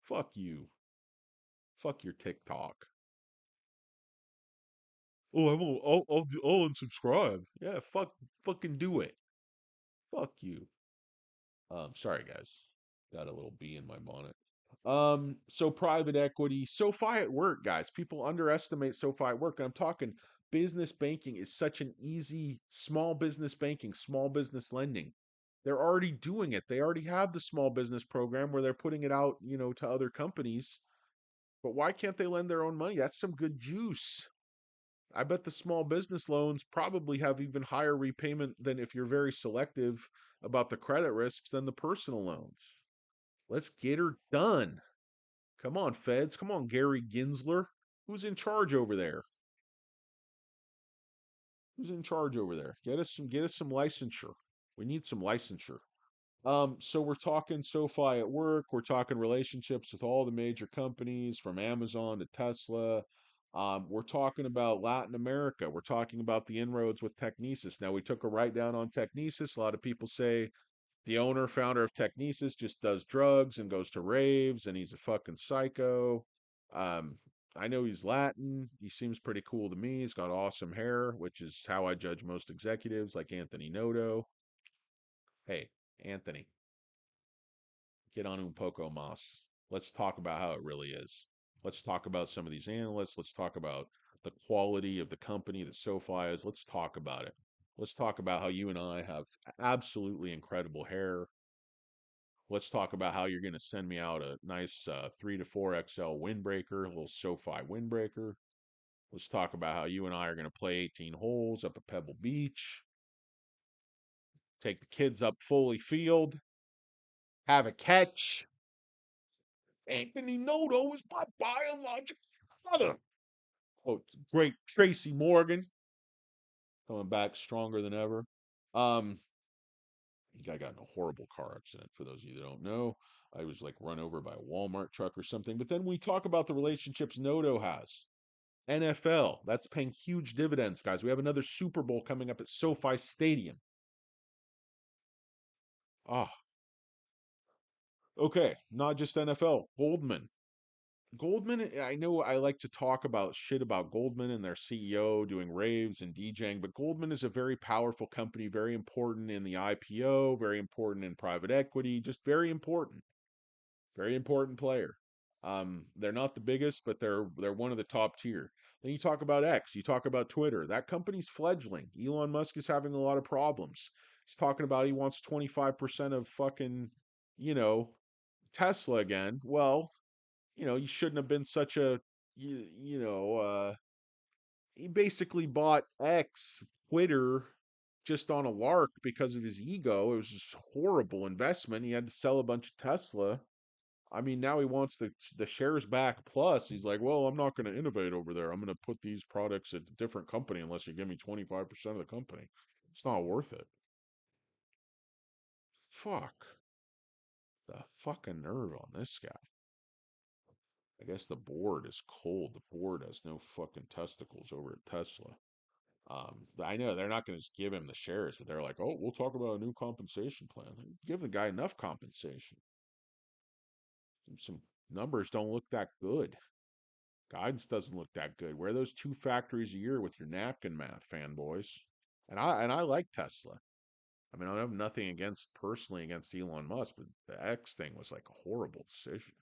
Fuck you. Fuck your TikTok. Oh, I won't. I'll unsubscribe. Yeah, fucking do it. Fuck you. Sorry guys. Got a little bee in my bonnet. So private equity, SoFi at work, guys. People underestimate SoFi at work. And I'm talking business banking is such an easy small business banking, small business lending. They're already doing it. They already have the small business program where they're putting it out, to other companies. But why can't they lend their own money? That's some good juice. I bet the small business loans probably have even higher repayment than if you're very selective about the credit risks than the personal loans. Let's get her done. Come on, feds. Come on, Gary Gensler. Who's in charge over there? Who's in charge over there? Get us some licensure. We need some licensure. So we're talking SoFi at work. We're talking relationships with all the major companies from Amazon to Tesla. We're talking about Latin America. We're talking about the inroads with Technesis. Now we took a write down on Technesis. A lot of people say the owner, founder of Technesis just does drugs and goes to raves and he's a fucking psycho. Um, I know he's Latin. He seems pretty cool to me. He's got awesome hair, which is how I judge most executives like Anthony Noto. Hey, Anthony, get on un poco mas. Let's talk about how it really is. Let's talk about some of these analysts. Let's talk about the quality of the company that SoFi is. Let's talk about it. Let's talk about how you and I have absolutely incredible hair. Let's talk about how you're going to send me out a nice 3 to 4 XL windbreaker, a little SoFi windbreaker. Let's talk about how you and I are going to play 18 holes up at Pebble Beach, take the kids up Foley Field, have a catch. Anthony Noto is my biological father. Oh, great Tracy Morgan coming back stronger than ever. Um, I got in a horrible car accident. For those of you that don't know, I was like run over by a Walmart truck or something. But then we talk about the relationships Noto has. NFL, that's paying huge dividends, guys. We have another Super Bowl coming up at SoFi Stadium. Ah, okay. Not just NFL. Goldman. Goldman, I know I like to talk about shit about Goldman and their CEO doing raves and DJing, but Goldman is a very powerful company, very important in the IPO, very important in private equity, just very important player. They're not the biggest, but they're one of the top tier. Then you talk about X, you talk about Twitter. That company's fledgling. Elon Musk is having a lot of problems. He's talking about he wants 25% of fucking, you know, Tesla again. Well, you shouldn't have been such a he basically bought X Twitter just on a lark because of his ego. It was just a horrible investment. He had to sell a bunch of Tesla. I mean, now he wants the shares back. Plus, he's like, well, I'm not going to innovate over there. I'm going to put these products at a different company unless you give me 25% of the company. It's not worth it. Fuck. The fucking nerve on this guy. I guess the board is cold. The board has no fucking testicles over at Tesla. I know they're not going to just give him the shares, but they're like, oh, we'll talk about a new compensation plan. Give the guy enough compensation. Some numbers don't look that good. Guidance doesn't look that good. Wear those two factories a year with your napkin math, fanboys. And I like Tesla. I mean, I have nothing against personally against Elon Musk, but the X thing was like a horrible decision.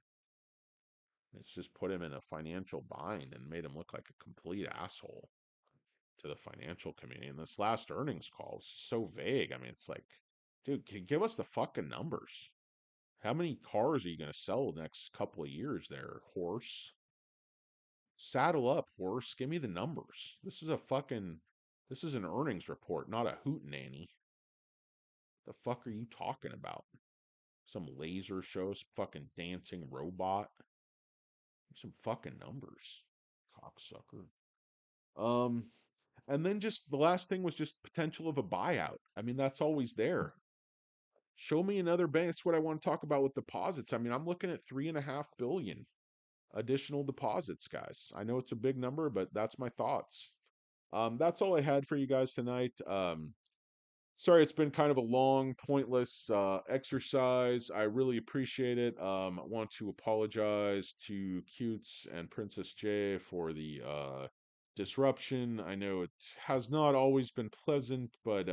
It's just put him in a financial bind and made him look like a complete asshole to the financial community. And this last earnings call is so vague. I mean, it's like, dude, give us the fucking numbers. How many cars are you going to sell the next couple of years there, horse? Saddle up, horse. Give me the numbers. This is an earnings report, not a hootenanny. The fuck are you talking about? Some laser show, some fucking dancing robot. Some fucking numbers, cocksucker. Um, and then just the last thing was just potential of a buyout. I mean, that's always there. Show me another bank. That's what I want to talk about with deposits. I mean, I'm looking at 3.5 billion additional deposits, guys. I know it's a big number, but that's my thoughts. That's all I had for you guys tonight. Sorry, it's been kind of a long, pointless exercise. I really appreciate it. I want to apologize to Cutes and Princess J for the disruption. I know it has not always been pleasant, but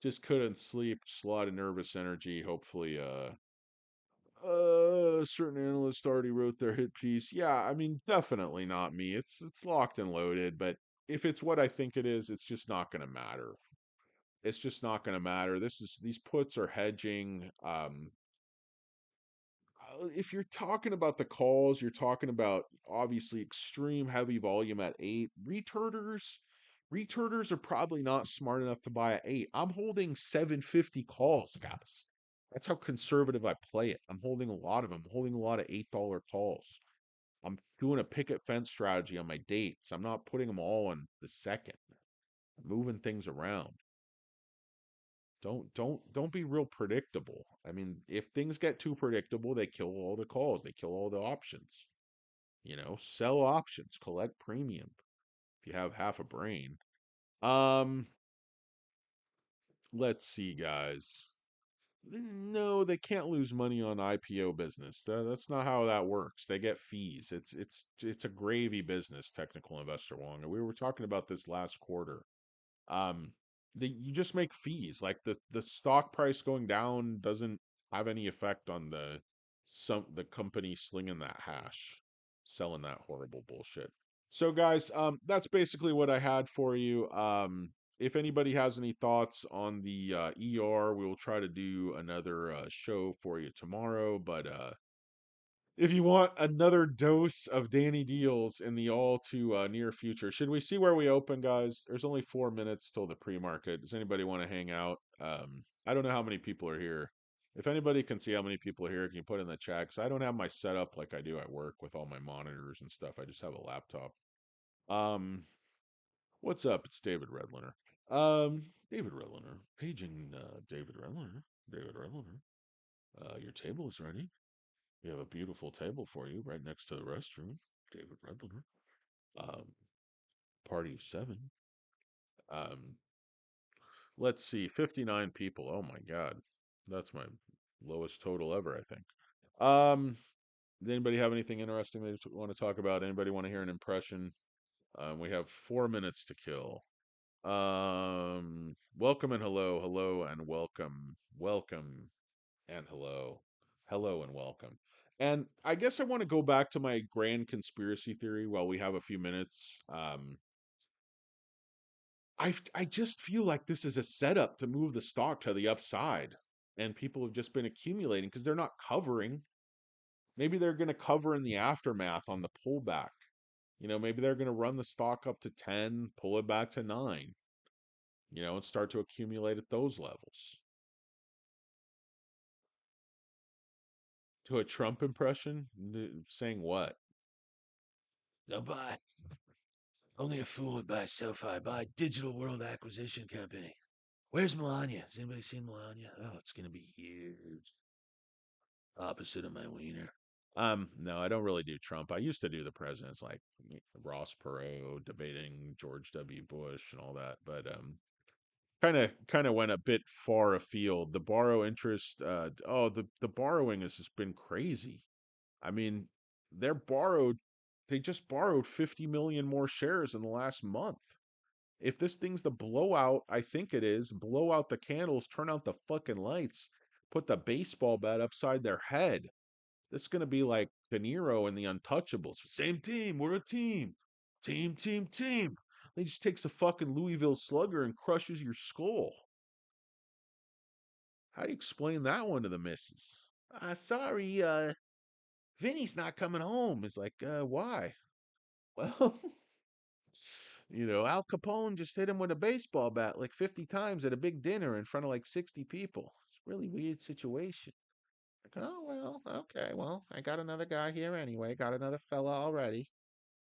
just couldn't sleep. Just a lot of nervous energy. Hopefully, a certain analyst already wrote their hit piece. Yeah, I mean, definitely not me. It's locked and loaded, but if it's what I think it is, it's just not going to matter. It's just not going to matter. These puts are hedging. If you're talking about the calls, you're talking about obviously extreme heavy volume at eight. Returners are probably not smart enough to buy at eight. I'm holding 750 calls, guys. That's how conservative I play it. I'm holding a lot of them. I'm holding a lot of $8 calls. I'm doing a picket fence strategy on my dates. I'm not putting them all on the second. I'm moving things around. Don't be real predictable. I mean, if things get too predictable, they kill all the calls, they kill all the options. Sell options, collect premium if you have half a brain. Um, let's see, guys. No, they can't lose money on IPO business. That's not how that works. They get fees. It's a gravy business, technical investor Wong. We were talking about this last quarter. um you just make fees. Like the stock price going down doesn't have any effect on the company slinging that hash, selling that horrible bullshit. So guys, that's basically what I had for you. If anybody has any thoughts on the ER, we will try to do another show for you tomorrow. But if you want another dose of Danny Deals in the all too near future, should we see where we open, guys? There's only 4 minutes till the pre-market. Does anybody want to hang out? I don't know how many people are here. If anybody can see how many people are here, can you put in the chat? 'Cause I don't have my setup like I do at work with all my monitors and stuff. I just have a laptop. Um, what's up? It's David Redliner. David Redliner. Paging David Redliner. David Redliner. Your table is ready. We have a beautiful table for you right next to the restroom. David Redliner. Um, party of seven. Um, let's see, 59 people. Oh my God. That's my lowest total ever, I think. Does anybody have anything interesting they want to talk about? Anybody want to hear an impression? We have 4 minutes to kill. Welcome and hello, hello and welcome, welcome and hello, hello and welcome. And I guess I want to go back to my grand conspiracy theory while we have a few minutes. I just feel like this is a setup to move the stock to the upside, and people have just been accumulating because they're not covering. Maybe they're going to cover in the aftermath on the pullback. Maybe they're going to run the stock up to 10, pull it back to 9, and start to accumulate at those levels. To a Trump impression? Saying what? Don't buy. Only a fool would buy SoFi. Buy Digital World Acquisition Company. Where's Melania? Has anybody seen Melania? Oh, it's going to be huge. Opposite of my wiener. No, I don't really do Trump. I used to do the presidents like Ross Perot debating George W. Bush and all that, but kind of went a bit far afield. The borrow interest, the borrowing has just been crazy. I mean, they're borrowed, they just borrowed 50 million more shares in the last month. If this thing's the blowout, I think it is, blow out the candles, turn out the fucking lights, put the baseball bat upside their head. This is going to be like De Niro in The Untouchables. Same team. We're a team. Team, team, team. He just takes the fucking Louisville Slugger and crushes your skull. How do you explain that one to the missus? Sorry, Vinny's not coming home. It's like, why? Well, Al Capone just hit him with a baseball bat like 50 times at a big dinner in front of like 60 people. It's a really weird situation. Like, oh, well, okay, well, I got another guy here anyway. Got another fella already.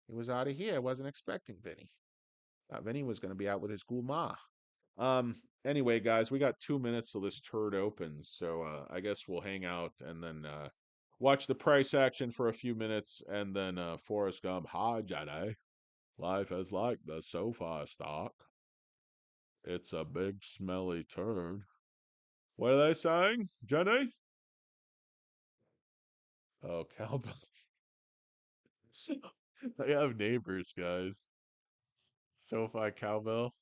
He was out of here. I wasn't expecting Vinny. Thought Vinny was going to be out with his gulma. Anyway, guys, we got 2 minutes till this turd opens. So I guess we'll hang out and then watch the price action for a few minutes. And then Forrest Gump, hi, Jenny. Life is like the SOFI stock. It's a big smelly turd. What are they saying, Jenny? Oh, cowbell. I have neighbors, guys. SoFi cowbell.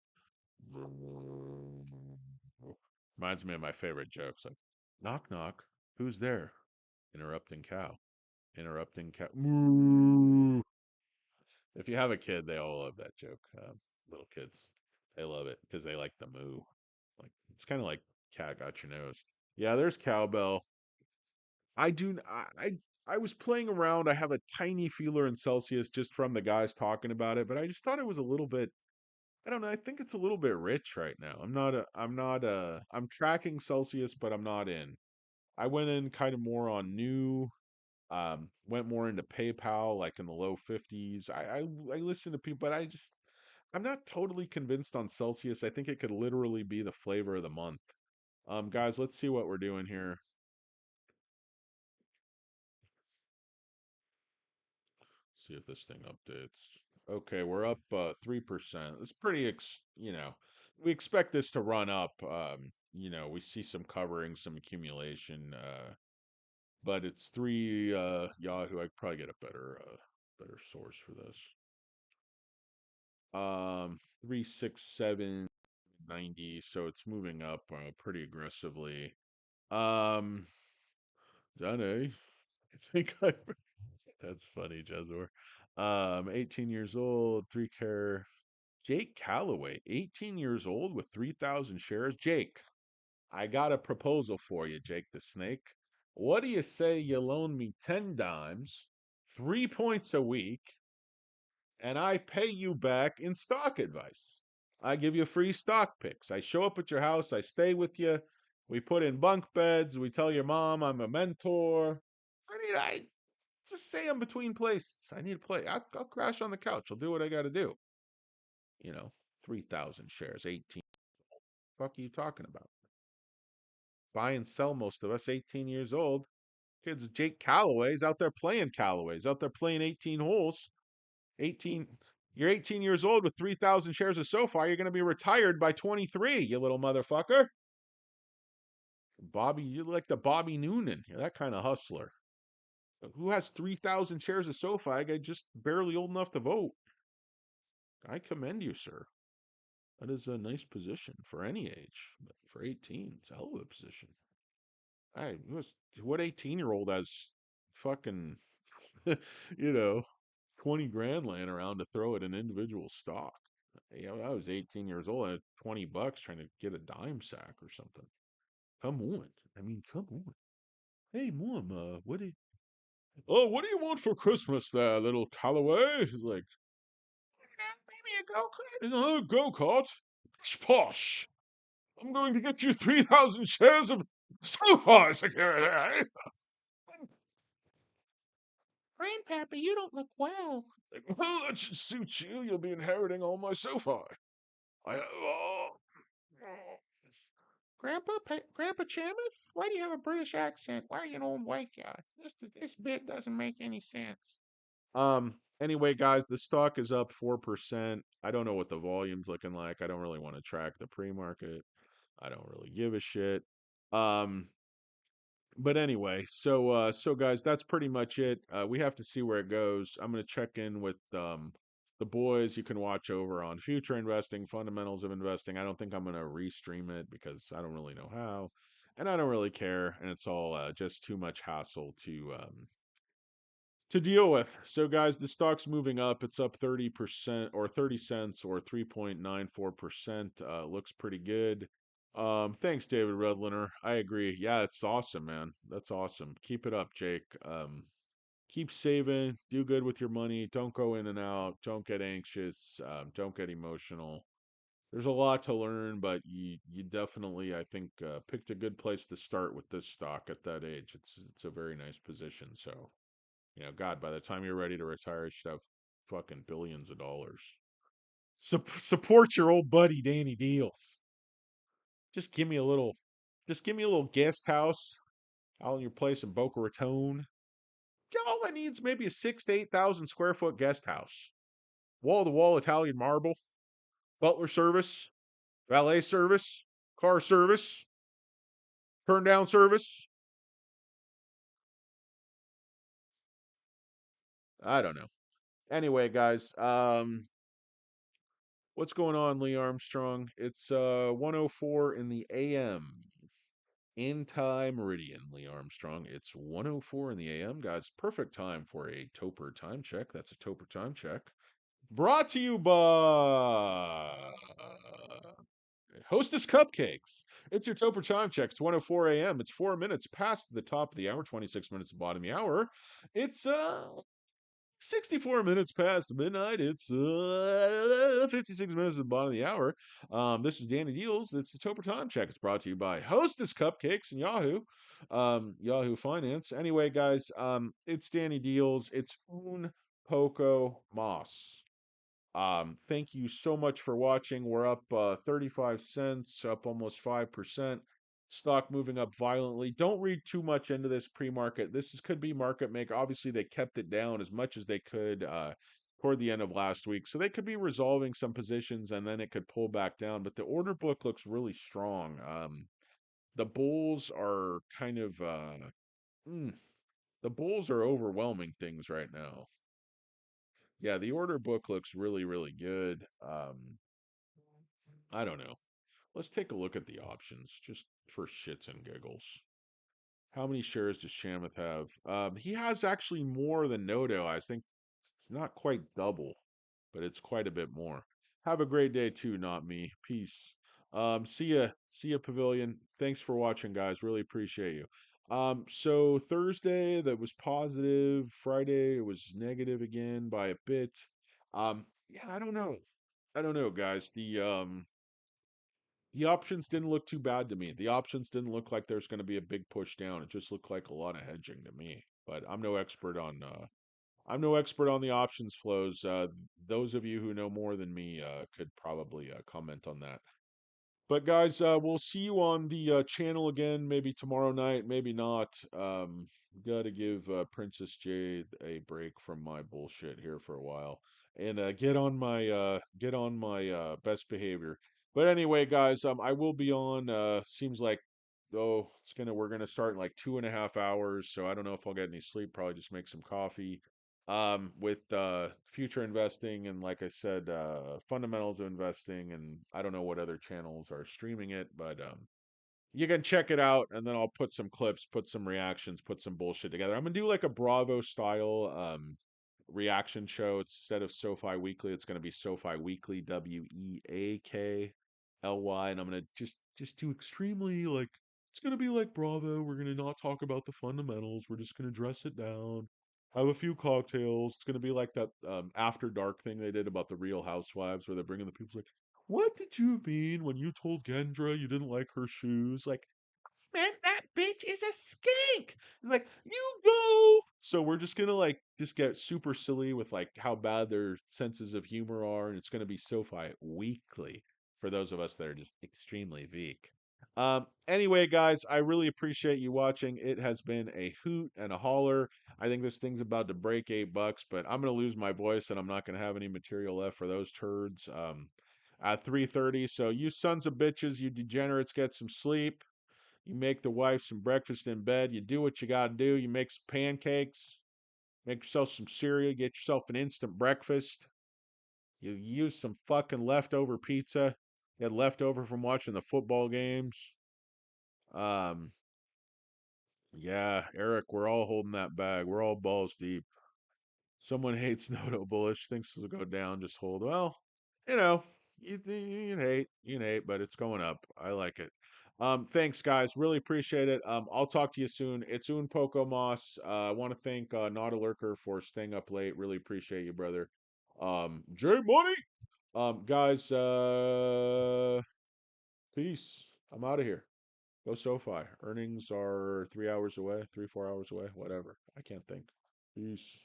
Reminds me of my favorite jokes like, knock, knock. Who's there? Interrupting cow. Interrupting cow. Moo. If you have a kid, they all love that joke. Little kids, they love it because they like the moo. Like it's kind of like cat got your nose. Yeah, there's cowbell. I do. I was playing around. I have a tiny feeler in Celsius just from the guys talking about it, but I just thought it was a little bit. I don't know. I think it's a little bit rich right now. I'm tracking Celsius, but I'm not in. I went in kind of more on new. Went more into PayPal, like in the low 50s. I listen to people, but I'm not totally convinced on Celsius. I think it could literally be the flavor of the month. Guys, let's see what we're doing here. See if this thing updates. Okay, we're up 3%. It's pretty we expect this to run up. We see some covering, some accumulation, but it's three Yahoo. I could probably get a better source for this. 36790, so it's moving up pretty aggressively. Um Johnny, I think I that's funny, Jezor. 18 years old, 3 care. Jake Calloway, 18 years old with 3,000 shares. Jake, I got a proposal for you, Jake the Snake. What do you say you loan me 10 dimes, 3 points a week, and I pay you back in stock advice? I give you free stock picks. I show up at your house, I stay with you. We put in bunk beds. We tell your mom I'm a mentor. I just say I'm between places. I need to play. I'll crash on the couch. I'll do what I got to do. You know, 3,000 shares, 18. Fuck are you talking about? Buy and sell most of us, 18 years old. Kids, Jake Calloway's out there playing Callaway's, out there playing 18 holes. 18, you're 18 years old with 3,000 shares of SoFi. You're going to be retired by 23, you little motherfucker. Bobby, you're like the Bobby Noonan. You're that kind of hustler. Who has 3,000 shares of SoFi? I got just barely old enough to vote. I commend you, sir. That is a nice position for any age, but for 18, it's a hell of a position. What 18-year-old has fucking, you know, 20 grand laying around to throw at an individual stock? I was 18 years old. I had $20 trying to get a dime sack or something. Come on. I mean, come on. Hey, mom, what do you want for Christmas there, little Callaway? He's like, maybe a go-kart. Oh, go-kart? Posh. I'm going to get you 3,000 shares of SoFi security. Grandpappy, you don't look well. Like, well, that should suit you. You'll be inheriting all my SoFi. I, oh, Grandpa Chamath? Why do you have a British accent? Why are you an old white guy? This bit doesn't make any sense. Anyway, guys, the stock is up 4%. I don't know what the volume's looking like. I don't really want to track the pre-market. I don't really give a shit. Um, but anyway, so guys, that's pretty much it. We have to see where it goes. I'm gonna check in with the boys. You can watch over on future investing, fundamentals of investing. I don't think I'm gonna restream it because I don't really know how, and I don't really care, and it's all just too much hassle to deal with. So, guys, the stock's moving up. It's up 30% or 30 cents or 3.94%. Looks pretty good. Thanks, David Redliner. I agree. Yeah, it's awesome, man. That's awesome. Keep it up, Jake. Keep saving. Do good with your money. Don't go in and out. Don't get anxious. Don't get emotional. There's a lot to learn, but you definitely, I think, picked a good place to start with this stock at that age. It's a very nice position. So, God, by the time you're ready to retire, you should have fucking billions of dollars. Support your old buddy Danny Deals. Just give me a little, just give me a little guest house out in your place in Boca Raton. All I need is maybe a 6 to 8,000 square foot guest house. Wall to wall Italian marble, butler service, valet service, car service, turn down service. I don't know. Anyway, guys, what's going on, Lee Armstrong? It's 104 in the AM. In time meridian, Lee Armstrong. It's 104 in the AM, guys. Perfect time for a Toper time check. That's a Toper time check. Brought to you by Hostess Cupcakes. It's your Toper time check. It's 104 a.m. It's 4 minutes past the top of the hour, 26 minutes at the bottom of the hour. It's 64 minutes past midnight. It's 56 minutes at the bottom of the hour. This is Danny Deals. It's the Toper Time Check. It's brought to you by Hostess Cupcakes and Yahoo. Yahoo Finance. Anyway, guys, it's Danny Deals. It's Un Poco Moss. Thank you so much for watching. We're up 35 cents, up almost 5%. Stock moving up violently. Don't read too much into this pre-market. Could be market make. Obviously, they kept it down as much as they could toward the end of last week. So they could be resolving some positions and then it could pull back down. But the order book looks really strong. The bulls are kind of the bulls are overwhelming things right now. Yeah, the order book looks really, really good. I don't know. Let's take a look at the options just for shits and giggles. How many shares does Shamith have? He has actually more than Nodo. I think it's not quite double, but it's quite a bit more. Have a great day too, not me. Peace. See ya. See ya, Pavilion. Thanks for watching, guys. Really appreciate you. So Thursday that was positive. Friday it was negative again by a bit. Yeah, I don't know. I don't know, guys. The options didn't look too bad to me. The options didn't look like there's going to be a big push down. It just looked like a lot of hedging to me. But I'm no expert on the options flows. Those of you who know more than me could probably comment on that. But guys, we'll see you on the channel again, maybe tomorrow night, maybe not. Got to give Princess Jade a break from my bullshit here for a while, and get on my best behavior. But anyway, guys, I will be on. Seems like we're gonna start in like 2.5 hours, so I don't know if I'll get any sleep. Probably just make some coffee with future investing and like I said, fundamentals of investing, and I don't know what other channels are streaming it, but you can check it out, and then I'll put some clips, put some reactions, put some bullshit together. I'm gonna do like a Bravo style reaction show. Instead of SoFi Weekly, it's gonna be SoFi Weekly, WEAKLY, and I'm gonna just do extremely like it's gonna be like Bravo. We're gonna not talk about the fundamentals. We're just gonna dress it down, have a few cocktails. It's gonna be like that After Dark thing they did about the Real Housewives, where they're bringing the people like, what did you mean when you told Gendra you didn't like her shoes? Like, man, that bitch is a skank. Like, you go. So we're just gonna like just get super silly with like how bad their senses of humor are, and it's gonna be SoFi Weekly for those of us that are just extremely weak. Anyway, guys, I really appreciate you watching. It has been a hoot and a holler. I think this thing's about to break $8, but I'm gonna lose my voice and I'm not gonna have any material left for those turds. At 3:30. So you sons of bitches, you degenerates, get some sleep. You make the wife some breakfast in bed. You do what you gotta do. You make some pancakes. Make yourself some cereal. Get yourself an instant breakfast. You use some fucking leftover pizza. You had leftover from watching the football games. Um, yeah, Eric, we're all holding that bag. We're all balls deep. Someone hates Noto bullish, thinks it'll go down. Just hold. Well, you know, you can hate, but it's going up. I like it. Thanks, guys. Really appreciate it. I'll talk to you soon. It's Un Poco Moss. I want to thank Not a Lurker for staying up late. Really appreciate you, brother. J Money. Guys, peace. I'm out of here. Go SoFi. Earnings are 3 hours away, 3, 4 hours away, whatever. I can't think. Peace.